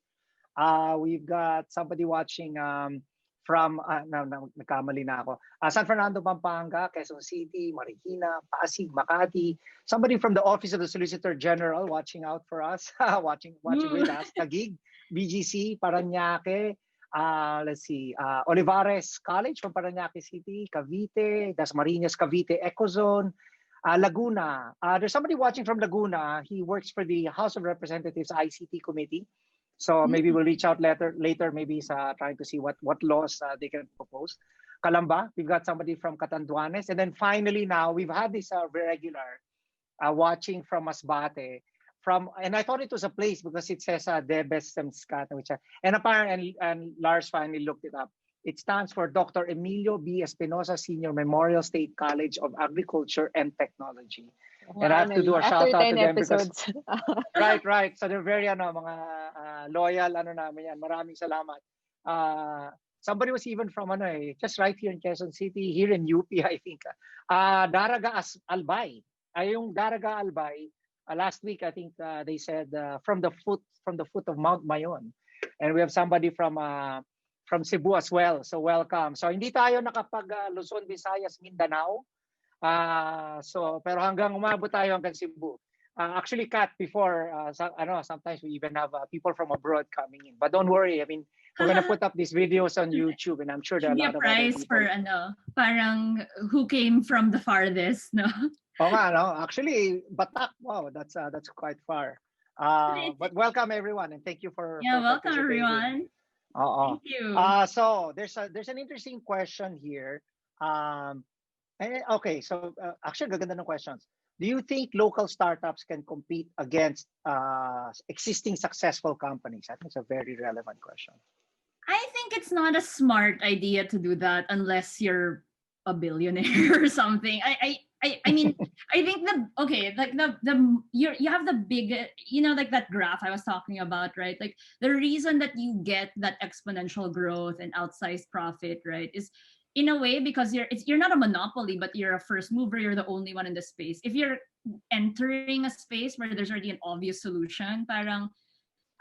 We've got somebody watching from nagkamali na ako. San Fernando, Pampanga, Quezon City, Marikina, Pasig, Makati. Somebody from the Office of the Solicitor General watching out for us, watching with us. Taguig, BGC, Parañaque. Let's see, Olivares College from Parañaque City, Cavite, Dasmariñas, Cavite, Ecozone, Laguna. There's somebody watching from Laguna. He works for the House of Representatives ICT Committee. So maybe we'll reach out later maybe trying to see what laws they can propose. Calamba, we've got somebody from Catanduanes. And then finally now, we've had this regular watching from Masbate. And I thought it was a place because it says Debes Semskat, and apparently, and Lars finally looked it up. It stands for Dr. Emilio B. Espinosa Senior Memorial State College of Agriculture and Technology. And I have to do a shout out to them episodes. because right. So they're very mga loyal namin yan. Maraming salamat. Somebody was even from just right here in Quezon City, here in UP, I think. Daraga Albay. Yung Daraga Albay. Last week, I think they said from the foot of Mount Mayon, and we have somebody from Cebu as well. So welcome. So hindi tayo nakapag Luzon, Visayas, Mindanao. So pero hanggang umabot tayo hanggang Cebu. Actually, Kat, before sometimes we even have people from abroad coming in. But don't worry. I mean, we're gonna put up these videos on YouTube, and I'm sure there are a lot of prize for parang who came from the farthest, no? Oh, no. Actually, Batak. Wow, that's quite far. But welcome everyone, and thank you for welcome everyone. Thank you. So there's an interesting question here. Okay, so actually, gaganda ng questions. Do you think local startups can compete against existing successful companies? I think it's a very relevant question. I think it's not a smart idea to do that unless you're a billionaire or something. I mean, I think you have the big, like that graph I was talking about, right? Like the reason that you get that exponential growth and outsized profit, right, is in a way because you're not a monopoly, but you're a first mover. You're the only one in the space. If you're entering a space where there's already an obvious solution, parang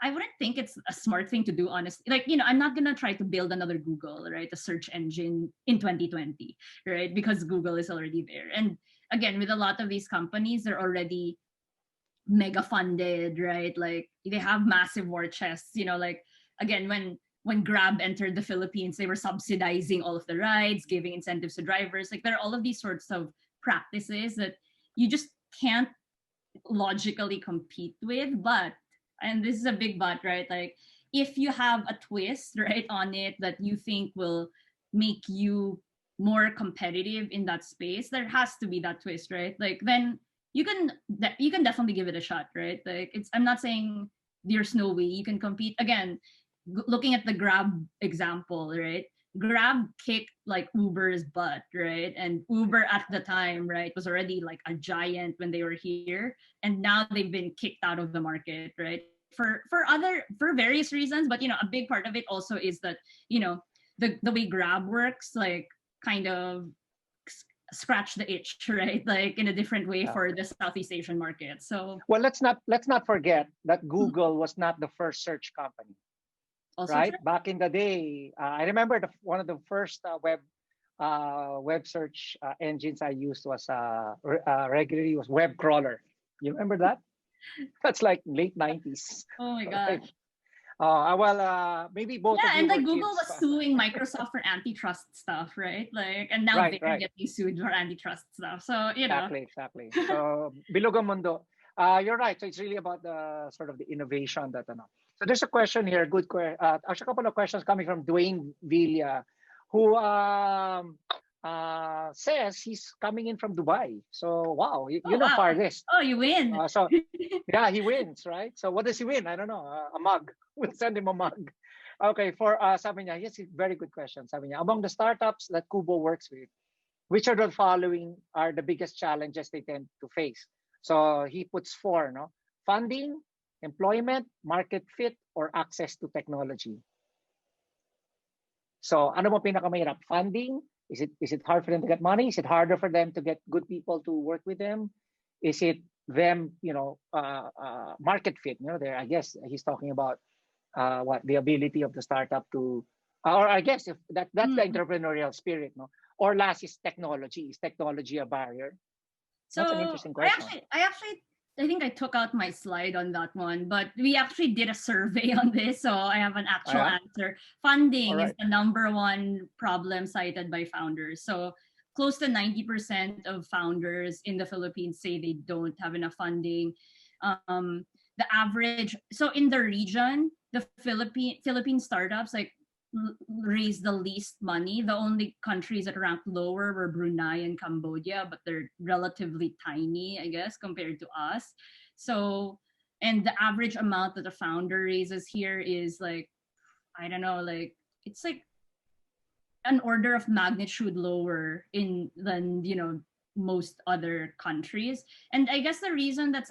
I wouldn't think it's a smart thing to do, honestly. Like, I'm not going to try to build another Google, right? A search engine in 2020, right? Because Google is already there. And again, with a lot of these companies, they're already mega funded, right? Like they have massive war chests, like again, when Grab entered the Philippines, they were subsidizing all of the rides, giving incentives to drivers. Like there are all of these sorts of practices that you just can't logically compete with, and this is a big but, right? Like if you have a twist, right, on it that you think will make you more competitive in that space, there has to be that twist, right? Like then you can definitely give it a shot, right? Like I'm not saying there's no way you can compete. Again, looking at the Grab example, right? Grab kicked like Uber's butt, right? And Uber at the time, right, was already like a giant when they were here, and now they've been kicked out of the market, right? For various reasons, but a big part of it also is that the way Grab works, like kind of scratch the itch, right? Like in a different way for the Southeast Asian market. So well, let's not forget that Google was not the first search company. also Right? true. Back in the day, I remember one of the first web search engines I used was regularly was web crawler. You remember that? That's like late 90s. Oh my Right? god. Well, maybe both of Yeah, you and were like Google kids. was suing Microsoft for antitrust stuff, right? Like, and now Right, they're right. getting sued for antitrust stuff. So Exactly. So, bilog ang mundo. You're right. So it's really about the sort of the innovation that. So there's a question here. Good question. Actually, a couple of questions coming from Dwayne Villa, who says he's coming in from Dubai. So wow, Oh you know wow. farthest. Oh, you win. So yeah, he wins, right? So what does he win? I don't know. A mug. We'll send him a mug. Okay, for sabi niya, yes, very good question. Sabi niya, among the startups that Kubo works with, which are the following are the biggest challenges they tend to face? So he puts four, no? Funding, employment, market fit, or access to technology. So ano mo pinakamahirap? Funding? Is it hard for them to get money? Is it harder for them to get good people to work with them? Is it them, market fit? There. I guess he's talking about the ability of the startup to, or I guess if that's the entrepreneurial spirit, no? Or last is technology. Is technology a barrier? So That's an interesting question. I think I took out my slide on that one, but we actually did a survey on this, so I have an actual answer. Funding is the number one problem cited by founders. So close to 90% of founders in the Philippines say they don't have enough funding. The average, so in the region, the Philippine startups raised the least money. The only countries that ranked lower were Brunei and Cambodia, but they're relatively tiny, I guess, compared to us. So, and the average amount that the founder raises here is like, I don't know, like it's like an order of magnitude lower than most other countries. And I guess the reason that's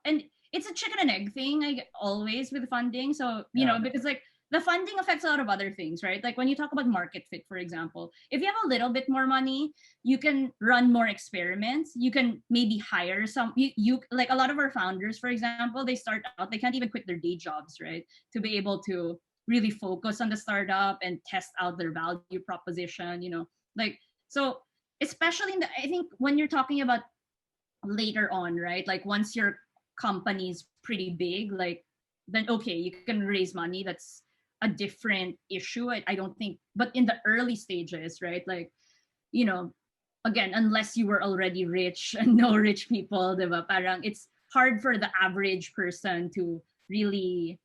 and it's a chicken and egg thing, always with funding. So because like the funding affects a lot of other things, right? Like when you talk about market fit, for example, if you have a little bit more money, you can run more experiments. You can maybe hire some, you like a lot of our founders, for example, they start out, they can't even quit their day jobs, right? To be able to really focus on the startup and test out their value proposition, so especially I think when you're talking about later on, right? Like once your company's pretty big, like then okay, you can raise money. That's a different issue. I don't think, but in the early stages, right? Like, again, unless you were already rich and know rich people, diba? Parang it's hard for the average person to really,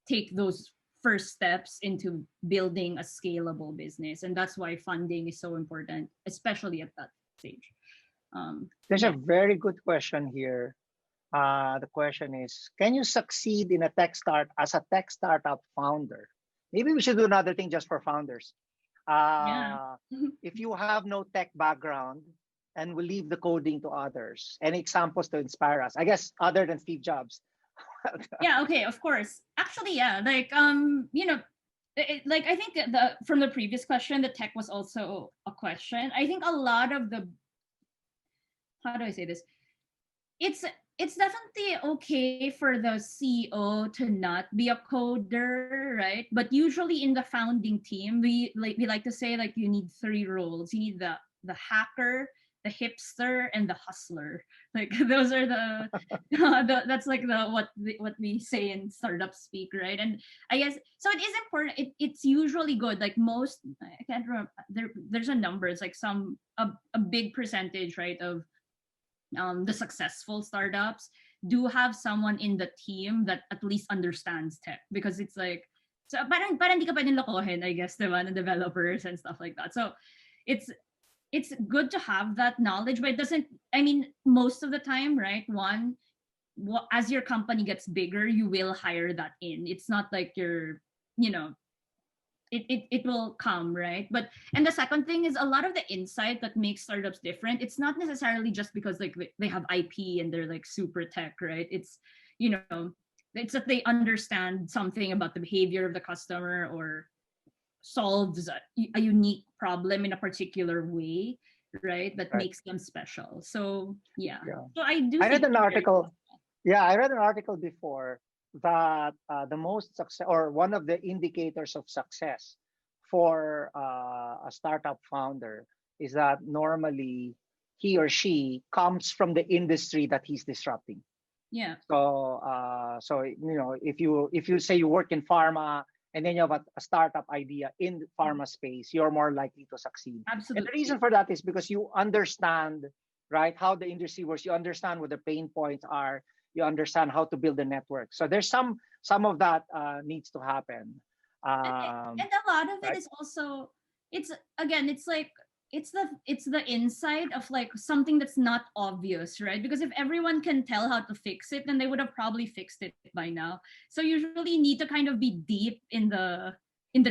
take those first steps into building a scalable business. And that's why funding is so important, especially at that stage. There's a very good question here. The question is, can you succeed in as a tech startup founder? Maybe we should do another thing just for founders. If you have no tech background and will leave the coding to others, any examples to inspire us? I guess other than Steve Jobs. Yeah, okay, of course. Actually, yeah, like like I think from the previous question, the tech was also a question. I think a lot of how do I say this? It's definitely okay for the CEO to not be a coder, right? But usually in the founding team, we like to say like you need three roles. You need the hacker, the hipster, and the hustler. Like those are that's like what we say in startup speak, right? And I guess so. It is important. It's usually good. Like most, I can't remember. There's a number. It's like a big percentage, right, of the successful startups do have someone in the team that at least understands tech, because it's like, so parang hindi ka pwedeng lokohin, I guess, diba, the developers and stuff like that. So it's good to have that knowledge, but it doesn't, I mean, most of the time, right? As your company gets bigger, you will hire that in. It's not like you're, you know, it will come, right? But and the second thing is a lot of the insight that makes startups different. It's not necessarily just because like they have IP and they're like super tech, right? It's, you know, it's that they understand something about the behavior of the customer or solves a unique problem in a particular way, right? That Right. makes them special. So yeah. Yeah. So I do I read think an article. Yeah, I read an article before that the most success or one of the indicators of success for a startup founder is that normally he or she comes from the industry that he's disrupting. yeah. So you know, if you say you work in pharma and then you have a startup idea in the pharma space, you're more likely to succeed. And Absolutely. the reason for that is because you understand, right, how the industry works. You understand what the pain points are. You understand how to build a network. So there's some of that needs to happen. And a lot of it Right. is also, it's again, it's like it's the insight of like something that's not obvious, right? Because if everyone can tell how to fix it, then they would have probably fixed it by now. So you usually need to kind of be deep in the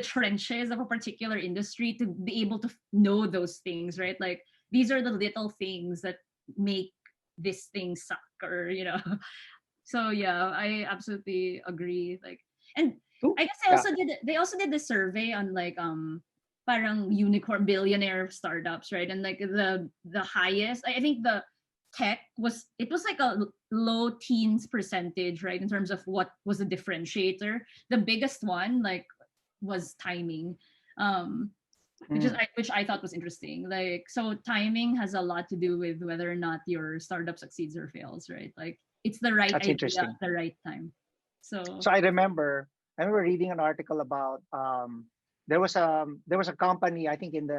trenches of a particular industry to be able to know those things, right? Like these are the little things that make this thing suck, or you know. So yeah, I absolutely agree. Like, and Two- I guess yeah. they also did the survey on like parang unicorn billionaire startups, right? And like the highest, I think the tech was, it was like a low teens percentage, right? In terms of what was a differentiator. The biggest one like was timing. Mm, Which I thought was interesting. Like, so timing has a lot to do with whether or not your startup succeeds or fails, right? Like it's the right that's idea interesting. at the right time. So So I remember reading an article about there was a company, I think in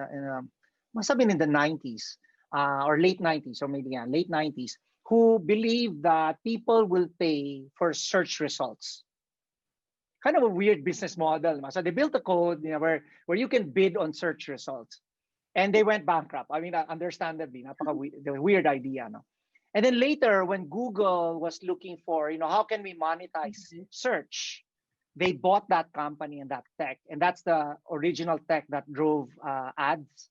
must have been in the 90s or late 90s, or maybe yeah, late 90s, who believed that people will pay for search results. Kind of a weird business model. So they built a code, you know, where you can bid on search results, and they went bankrupt. I mean, understandably, the weird idea, no? And then later, when Google was looking for, you know, how can we monetize search, they bought that company and that tech, and that's the original tech that drove ads,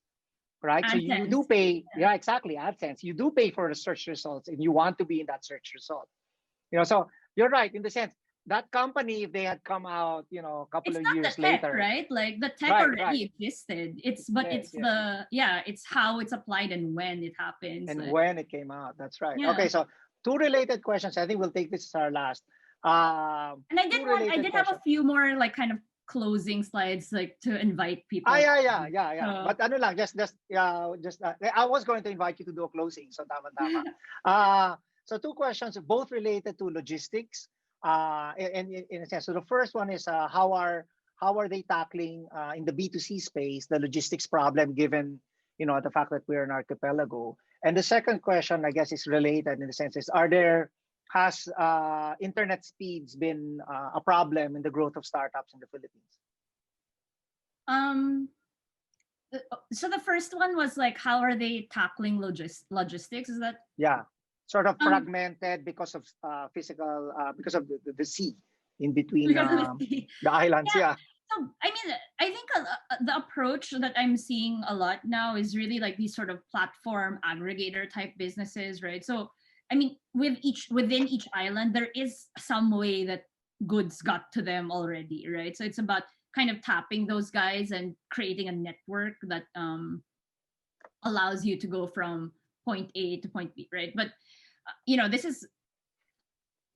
right? So you do AdSense. pay, yeah, exactly, AdSense. You do pay for the search results, and you want to be in that search result, you know. So you're right in the sense that company, if they had come out, you know, a couple It's of not the years tech, later, right? Like the tech right, right, already existed. It's yes, yes, the, yeah, it's how it's applied and when it happens. and Like, when it came out, that's right. yeah. Okay, so two related questions. I think we'll take this as our last. And Two I related did have a questions. few more like kind of closing slides like to invite people. Yeah. So But ano lang, just I was going to invite you to do a closing, so tama. Uh, so two questions, both related to logistics. In a sense, so the first one is how are they tackling in the B2C space the logistics problem, given, you know, the fact that we're an archipelago. And the second question, I guess, is related in the sense is, has internet speeds been a problem in the growth of startups in the Philippines? um so the first one was like how are they tackling logistics? Is that Yeah, sort of um fragmented because of physical, because of the sea in between because of the the islands. yeah. Yeah, So I mean, I think the approach that I'm seeing a lot now is really like these sort of platform aggregator type businesses, right? So I mean, within each island, there is some way that goods got to them already, right? So it's about kind of tapping those guys and creating a network that allows you to go from point A to point B, right? But you know, this is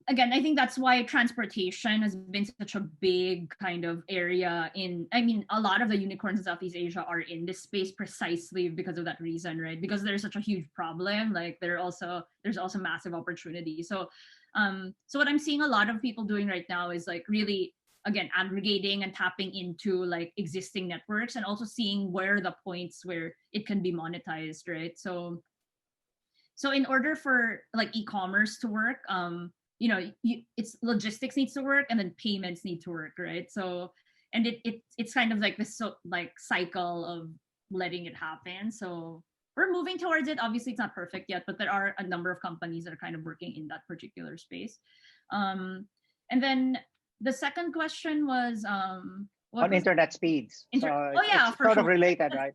again, I think that's why transportation has been such a big kind of area in, I mean, a lot of the unicorns in Southeast Asia are in this space precisely because of that reason, right? Because there's such a huge problem, like there's also massive opportunity. So so what I'm seeing a lot of people doing right now is like really, again, aggregating and tapping into like existing networks and also seeing where the points where it can be monetized, right? So in order for like e-commerce to work, you know, it's logistics needs to work and then payments need to work, right? So and it's kind of like this like cycle of letting it happen. So we're moving towards it. Obviously, it's not perfect yet, but there are a number of companies that are kind of working in that particular space. And then the second question was what On was internet speeds. So oh yeah, it's for sort of sure. related, right?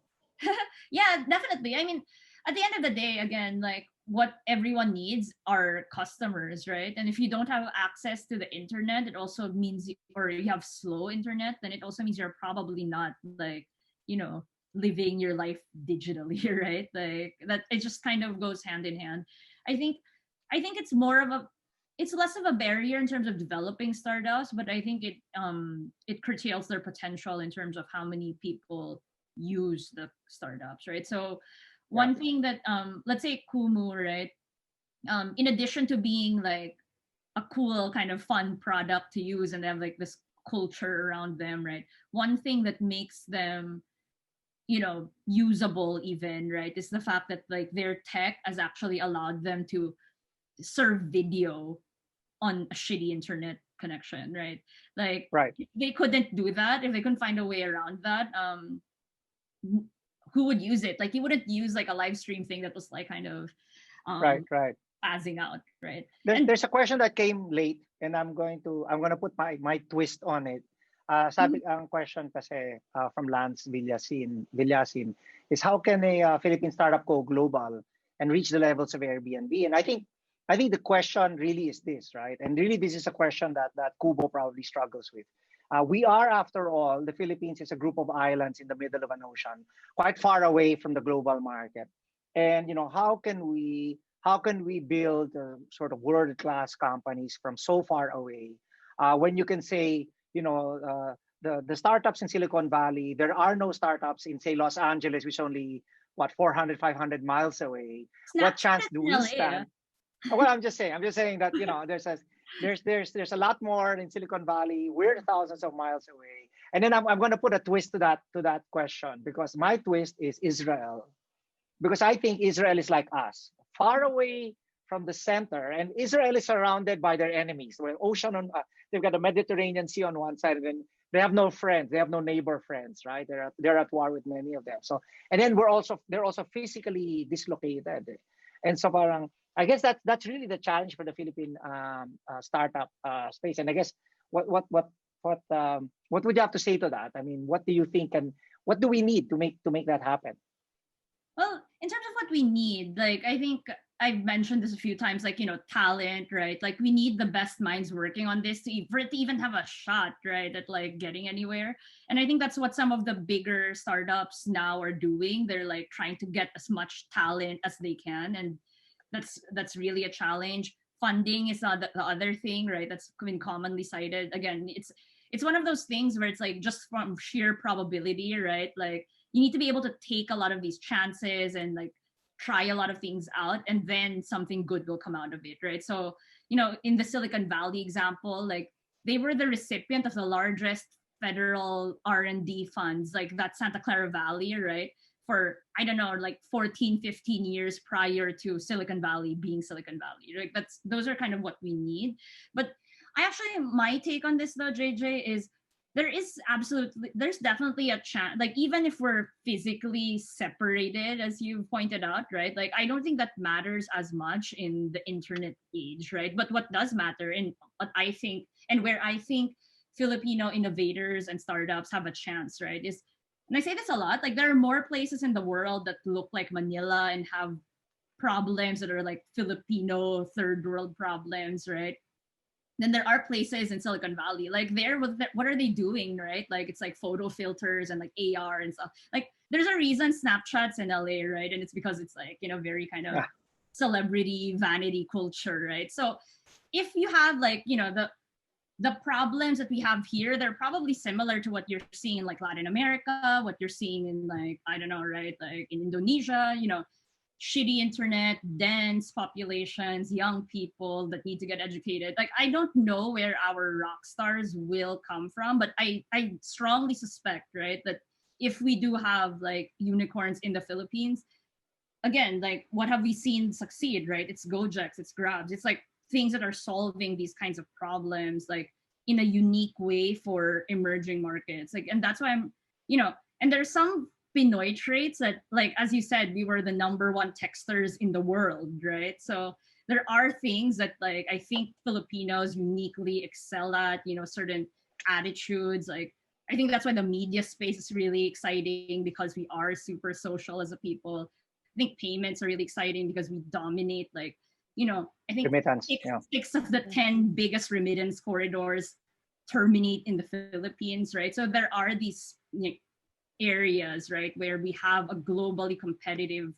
Yeah, definitely. I mean, at the end of the day, again, like what everyone needs are customers, right? And if you don't have access to the internet, it also means or you have slow internet, then it also means you're probably not like, you know, living your life digitally, right? Like that it just kind of goes hand in hand. I think it's more of a it's less of a barrier in terms of developing startups, but I think it curtails their potential in terms of how many people use the startups, right? So one thing that let's say Kumu, right? In addition to being like a cool kind of fun product to use and they have like this culture around them, right? One thing that makes them, you know, usable even, right, is the fact that like their tech has actually allowed them to serve video on a shitty internet connection, right? Like Right. they couldn't do that if they couldn't find a way around that. Who would use it? Like you wouldn't use like a live stream thing that was like kind of Right. Right. passing out, right? There's a question that came late, and I'm gonna put my twist on it. Sabi ang question kasi from Lance Villasin is how can a Philippine startup go global and reach the levels of Airbnb? And I think the question really is this, right? And really this is a question that Kubo probably struggles with. We are, after all, the Philippines is a group of islands in the middle of an ocean, quite far away from the global market. And you know, how can we build sort of world-class companies from so far away when you can say, you know, the startups in Silicon Valley, there are no startups in, say, Los Angeles, which is only, what, 400, 500 miles away. What chance do we stand? Well, I'm just saying that, you know, there's a lot more in Silicon Valley. We're thousands of miles away. And then I'm going to put a twist to that question, because my twist is Israel. Because I think Israel is like us, far away from the center, and Israel is surrounded by their enemies. Well, they've got the Mediterranean Sea on one side, and then they have no friends, they have no neighbor friends, right? They're at war with many of them. So, and then they're also physically dislocated, and so parang I guess that's really the challenge for the Philippine startup space. And I guess what would you have to say to that? I mean, what do you think, and what do we need to make that happen? Well, in terms of what we need, like I think I've mentioned this a few times, like, you know, talent, right? Like we need the best minds working on this for it to even have a shot, right, at like getting anywhere. And I think that's what some of the bigger startups now are doing. They're like trying to get as much talent as they can, and that's really a challenge. Funding is not the other thing, right? That's been commonly cited. Again, it's one of those things where it's like just from sheer probability, right? Like you need to be able to take a lot of these chances and like try a lot of things out, and then something good will come out of it, right? So, you know, in the Silicon Valley example, like they were the recipient of the largest federal R&D funds, like that Santa Clara Valley, right? For, I don't know, like 14, 15 years prior to Silicon Valley being Silicon Valley, right? Those are kind of what we need. But my take on this though, JJ, is there's definitely a chance, like even if we're physically separated, as you pointed out, right? Like I don't think that matters as much in the internet age, right? But what does matter, and what I think, and where I think Filipino innovators and startups have a chance, right, is, and I say this a lot, like there are more places in the world that look like Manila and have problems that are like Filipino third world problems, right? Then there are places in Silicon Valley, like what are they doing, right? Like it's like photo filters and like AR and stuff. Like there's a reason Snapchat's in LA, right? And it's because it's like, you know, very kind of celebrity vanity culture, right? So if you have like, you know, the problems that we have here, they're probably similar to what you're seeing in like Latin America, what you're seeing in like, I don't know, right? Like in Indonesia, you know, shitty internet, dense populations, young people that need to get educated. Like, I don't know where our rock stars will come from, but I strongly suspect, right, that if we do have like unicorns in the Philippines, again, like what have we seen succeed, right? It's Gojeks, it's Grabs, it's like things that are solving these kinds of problems like in a unique way for emerging markets. Like, and that's why I'm, you know, and there's some Pinoy traits that, like, as you said, we were the #1 texters in the world, right? So there are things that, like, I think Filipinos uniquely excel at, certain attitudes. Like, I think that's why the media space is really exciting, because we are super social as a people. I think payments are really exciting because we dominate, like, I think Remittance, six, yeah. six of the 10 biggest remittance corridors terminate in the Philippines, right? So there are these areas, right, where we have a globally competitive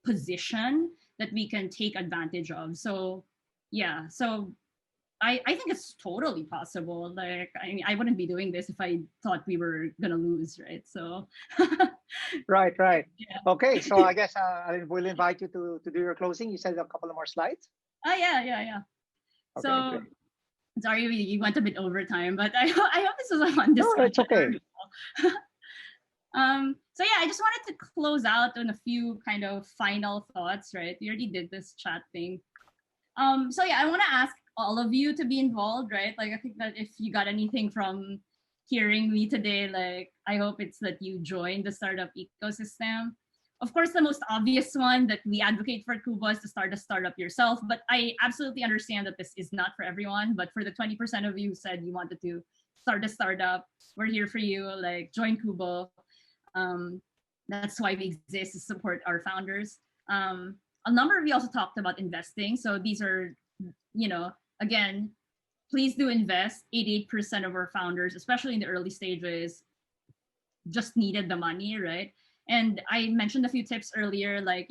position that we can take advantage of. So yeah, so I think it's totally possible. Like, I mean, I wouldn't be doing this if I thought we were gonna lose, right? So Right. yeah. Okay, so I guess I will invite you to do your closing. You said a couple of more slides. Oh yeah. Okay, So great. sorry we went a bit over time, but I hope this was a fun No, discussion. it's okay. So yeah, I just wanted to close out on a few kind of final thoughts, right? We already did this chat thing. So yeah, I want to ask all of you to be involved, right? Like, I think that if you got anything from hearing me today, like, I hope it's that you join the startup ecosystem. Of course, the most obvious one that we advocate for Kubo is to start a startup yourself, but I absolutely understand that this is not for everyone. But for the 20% of you who said you wanted to start a startup, we're here for you. Like, join Kubo. That's why we exist, to support our founders. A number of you also talked about investing. So these are, again, please do invest. 88% of our founders, especially in the early stages, just needed the money, right? And I mentioned a few tips earlier, like,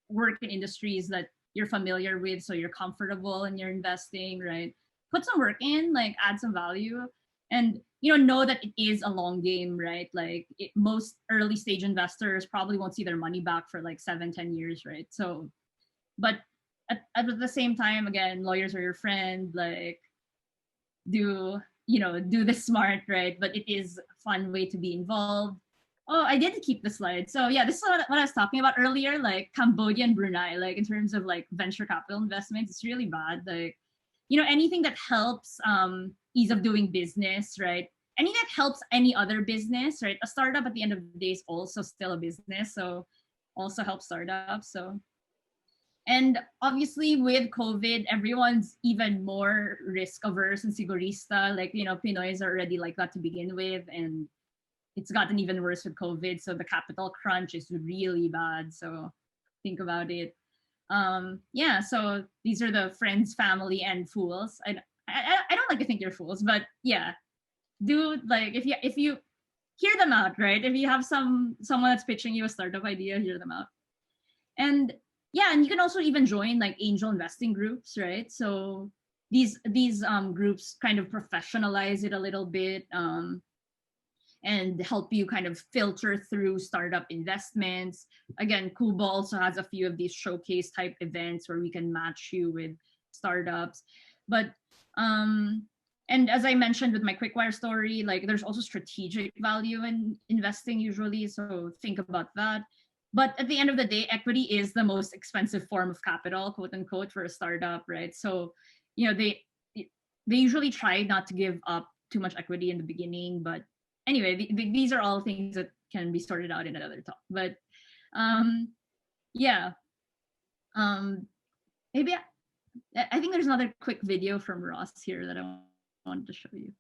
work in industries that you're familiar with, so you're comfortable in your investing, right? Put some work in, like, add some value, and know that it is a long game, right? Like, most early stage investors probably won't see their money back for like 7-10 years, right? So, but at the same time, again, lawyers are your friend. Like, do this smart, right? But it is a fun way to be involved. Oh, I did keep the slide. So yeah, this is what I was talking about earlier, like Cambodia and Brunei, like in terms of like venture capital investments, it's really bad. Like, anything that helps ease of doing business, right? Anything that helps any other business, right? A startup at the end of the day is also still a business, so also helps startups. So, and obviously with COVID, everyone's even more risk averse and sigurista. Like, Pinoys are already like that to begin with, and it's gotten even worse with COVID. So the capital crunch is really bad. So think about it. Yeah, so these are the friends, family, and fools. I don't like to think you're fools, but yeah, do, like, if you hear them out, right? If you have someone that's pitching you a startup idea, hear them out. And yeah, and you can also even join like angel investing groups, right? So these groups kind of professionalize it a little bit, and help you kind of filter through startup investments. Again, Kubo also has a few of these showcase type events where we can match you with startups. But and as I mentioned with my Quickwire story, like, there's also strategic value in investing usually, so think about that. But at the end of the day, equity is the most expensive form of capital, quote unquote, for a startup, right? So, they usually try not to give up too much equity in the beginning. But anyway, these are all things that can be sorted out in another talk. But yeah, maybe I think there's another quick video from Ross here that I wanted to show you.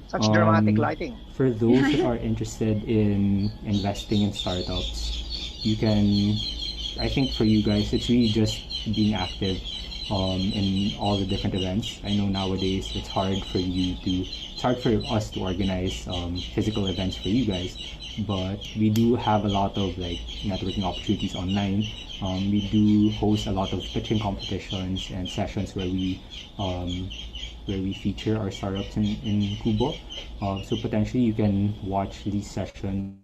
Such dramatic lighting. For those who are interested in investing in startups, you can, I think for you guys, it's really just being active in all the different events. I know nowadays it's hard for us to organize physical events for you guys, but we do have a lot of like networking opportunities online. We do host a lot of pitching competitions and sessions where we feature our startups in Kubo. So potentially you can watch these sessions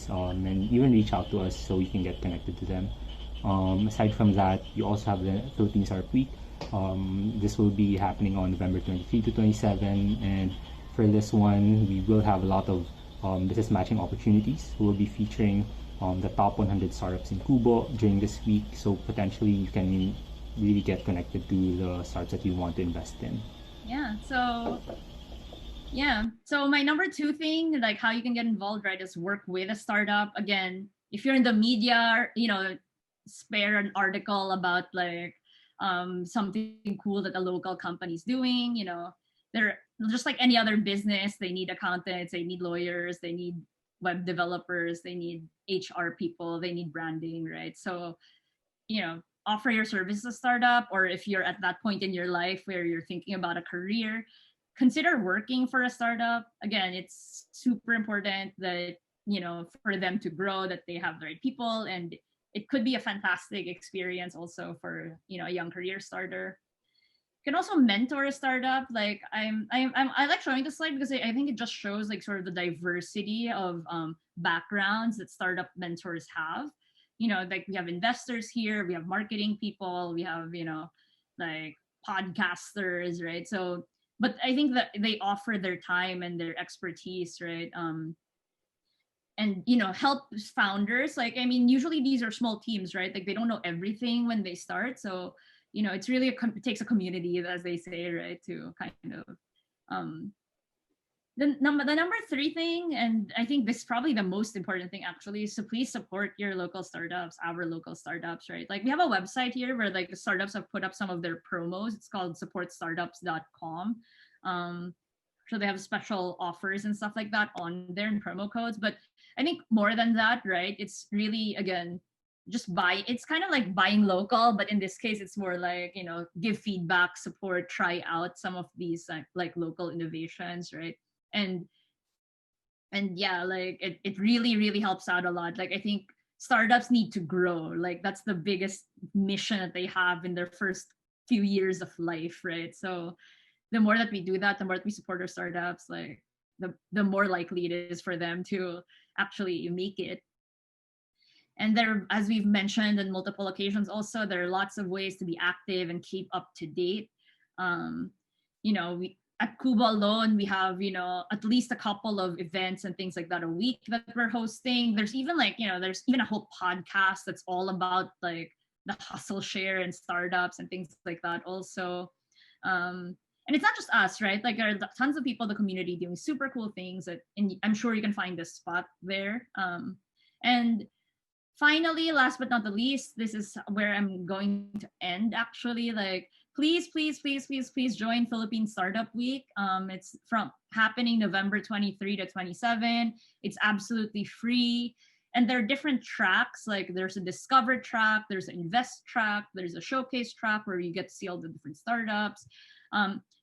and even reach out to us so we can get connected to them. Aside from that, you also have the Philippine Startup Week. This will be happening on November 23 to 27, and for this one, we will have a lot of business matching opportunities. We'll be featuring the top 100 startups in Kubo during this week, so potentially you can really get connected to the startups that you want to invest in. Yeah, so Yeah. So my number two thing, like how you can get involved, right, is work with a startup. Again, if you're in the media, spare an article about like something cool that a local company's doing. They're just like any other business. They need accountants, they need lawyers, they need web developers, they need HR people, they need branding, right? So, offer your service to startup, or if you're at that point in your life where you're thinking about a career, consider working for a startup. Again, it's super important that for them to grow, that they have the right people, and it could be a fantastic experience also for a young career starter. You can also mentor a startup. Like I like showing this slide because I think it just shows like sort of the diversity of backgrounds that startup mentors have. Like we have investors here, we have marketing people, we have like podcasters, right? So but I think that they offer their time and their expertise, right? And help founders. Like, I mean, usually these are small teams, right? Like they don't know everything when they start. So it's really it takes a community, as they say, right, to kind of um the number three thing, and I think this is probably the most important thing actually, is to please support your local startups, our local startups, right? Like we have a website here where like the startups have put up some of their promos. It's called supportstartups.com. So they have special offers and stuff like that on there and promo codes. But I think more than that, right? It's really, again, just buy. It's kind of like buying local, but in this case, it's more like, give feedback, support, try out some of these like local innovations, right? And yeah, like it really, really helps out a lot. Like I think startups need to grow. Like that's the biggest mission that they have in their first few years of life, right? So the more that we do that, the more that we support our startups, like the more likely it is for them to actually make it. And there, as we've mentioned on multiple occasions, also there are lots of ways to be active and keep up to date. We at Cuba alone, we have at least a couple of events and things like that a week that we're hosting. There's even there's even a whole podcast that's all about like the hustle share and startups and things like that also. And it's not just us, right? Like there are tons of people in the community doing super cool things and I'm sure you can find this spot there. And finally, last but not the least, this is where I'm going to end actually. Like please, please, please, please, please join Philippine Startup Week. It's from happening November 23 to 27. It's absolutely free. And there are different tracks. Like there's a discover track, there's an invest track, there's a showcase track where you get to see all the different startups.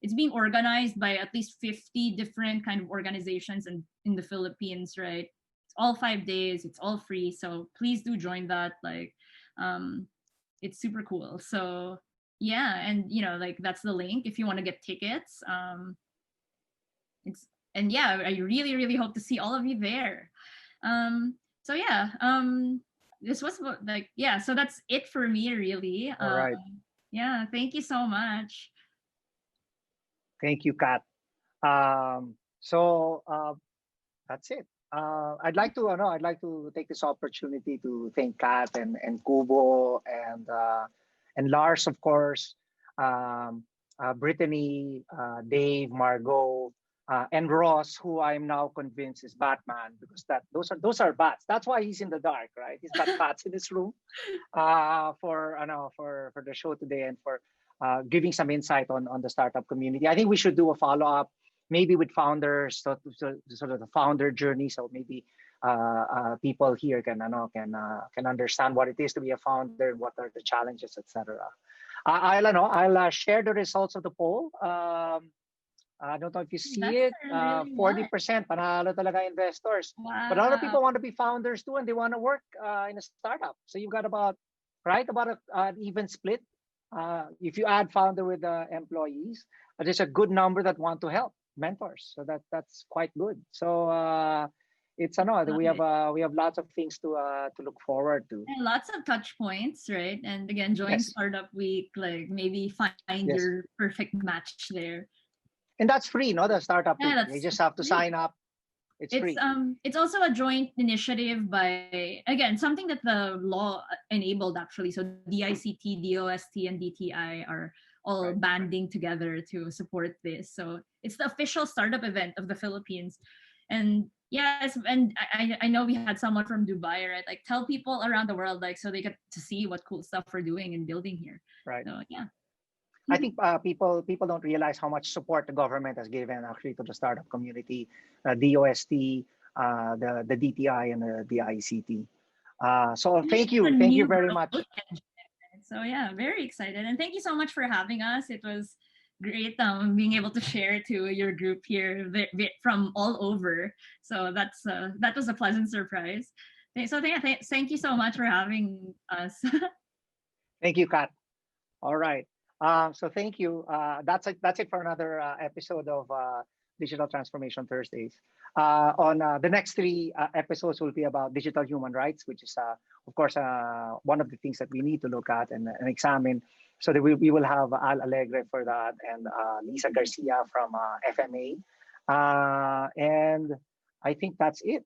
It's being organized by at least 50 different kind of organizations in the Philippines, right? It's all 5 days, it's all free. So please do join that. Like, it's super cool. So yeah, and like that's the link if you want to get tickets. I really, really hope to see all of you there. So yeah, this was like, yeah, so that's it for me really. All right. Yeah, thank you so much. Thank you, Kat. So that's it. I'd like to take this opportunity to thank Kat and Kubo and Lars, of course, Brittany, Dave, Margot, and Ross, who I'm now convinced is Batman, because those are bats. That's why he's in the dark, right? He's got bats in his room for the show today and for giving some insight on the startup community. I think we should do a follow up, maybe with founders, so sort of the founder journey. So maybe people here can understand what it is to be a founder, what are the challenges, etc. I'll share the results of the poll. I don't know if you see it. 40% panalo talaga investors. Wow. But a lot of people want to be founders too, and they want to work in a startup. So you've got about an even split. If you add founder with employees, there's a good number that want to help mentors. So that's quite good. So it's we have lots of things to look forward to. And lots of touch points, right? And again, join Startup Week, like maybe find your perfect match there. And that's free, no? The Startup Week. You just have to sign up. It's free. It's also a joint initiative by, again, something that the law enabled actually. So DICT, DOST, and DTI are all banding together to support this. So it's the official startup event of the Philippines. And yes, and I know we had someone from Dubai, right? Like tell people around the world, like so they get to see what cool stuff we're doing and building here. Right. So yeah. I think people don't realize how much support the government has given actually to the startup community, DOST, the DTI, and the ICT. So thank you very much. So yeah, very excited, and thank you so much for having us. It was great being able to share to your group here from all over. So that was a pleasant surprise. So thank you so much for having us. Thank you, Kat. All right. So thank you. That's it for another episode of Digital Transformation Thursdays. On the next three episodes will be about digital human rights, which is, of course, one of the things that we need to look at and examine. So that we will have Al Alegre for that and Lisa Garcia from FMA. And I think that's it.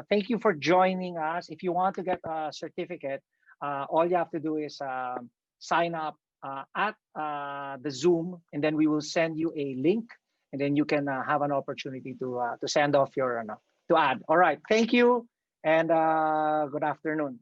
Thank you for joining us. If you want to get a certificate, all you have to do is sign up at the Zoom, and then we will send you a link, and then you can have an opportunity to send off your to add. All right, thank you, and good afternoon.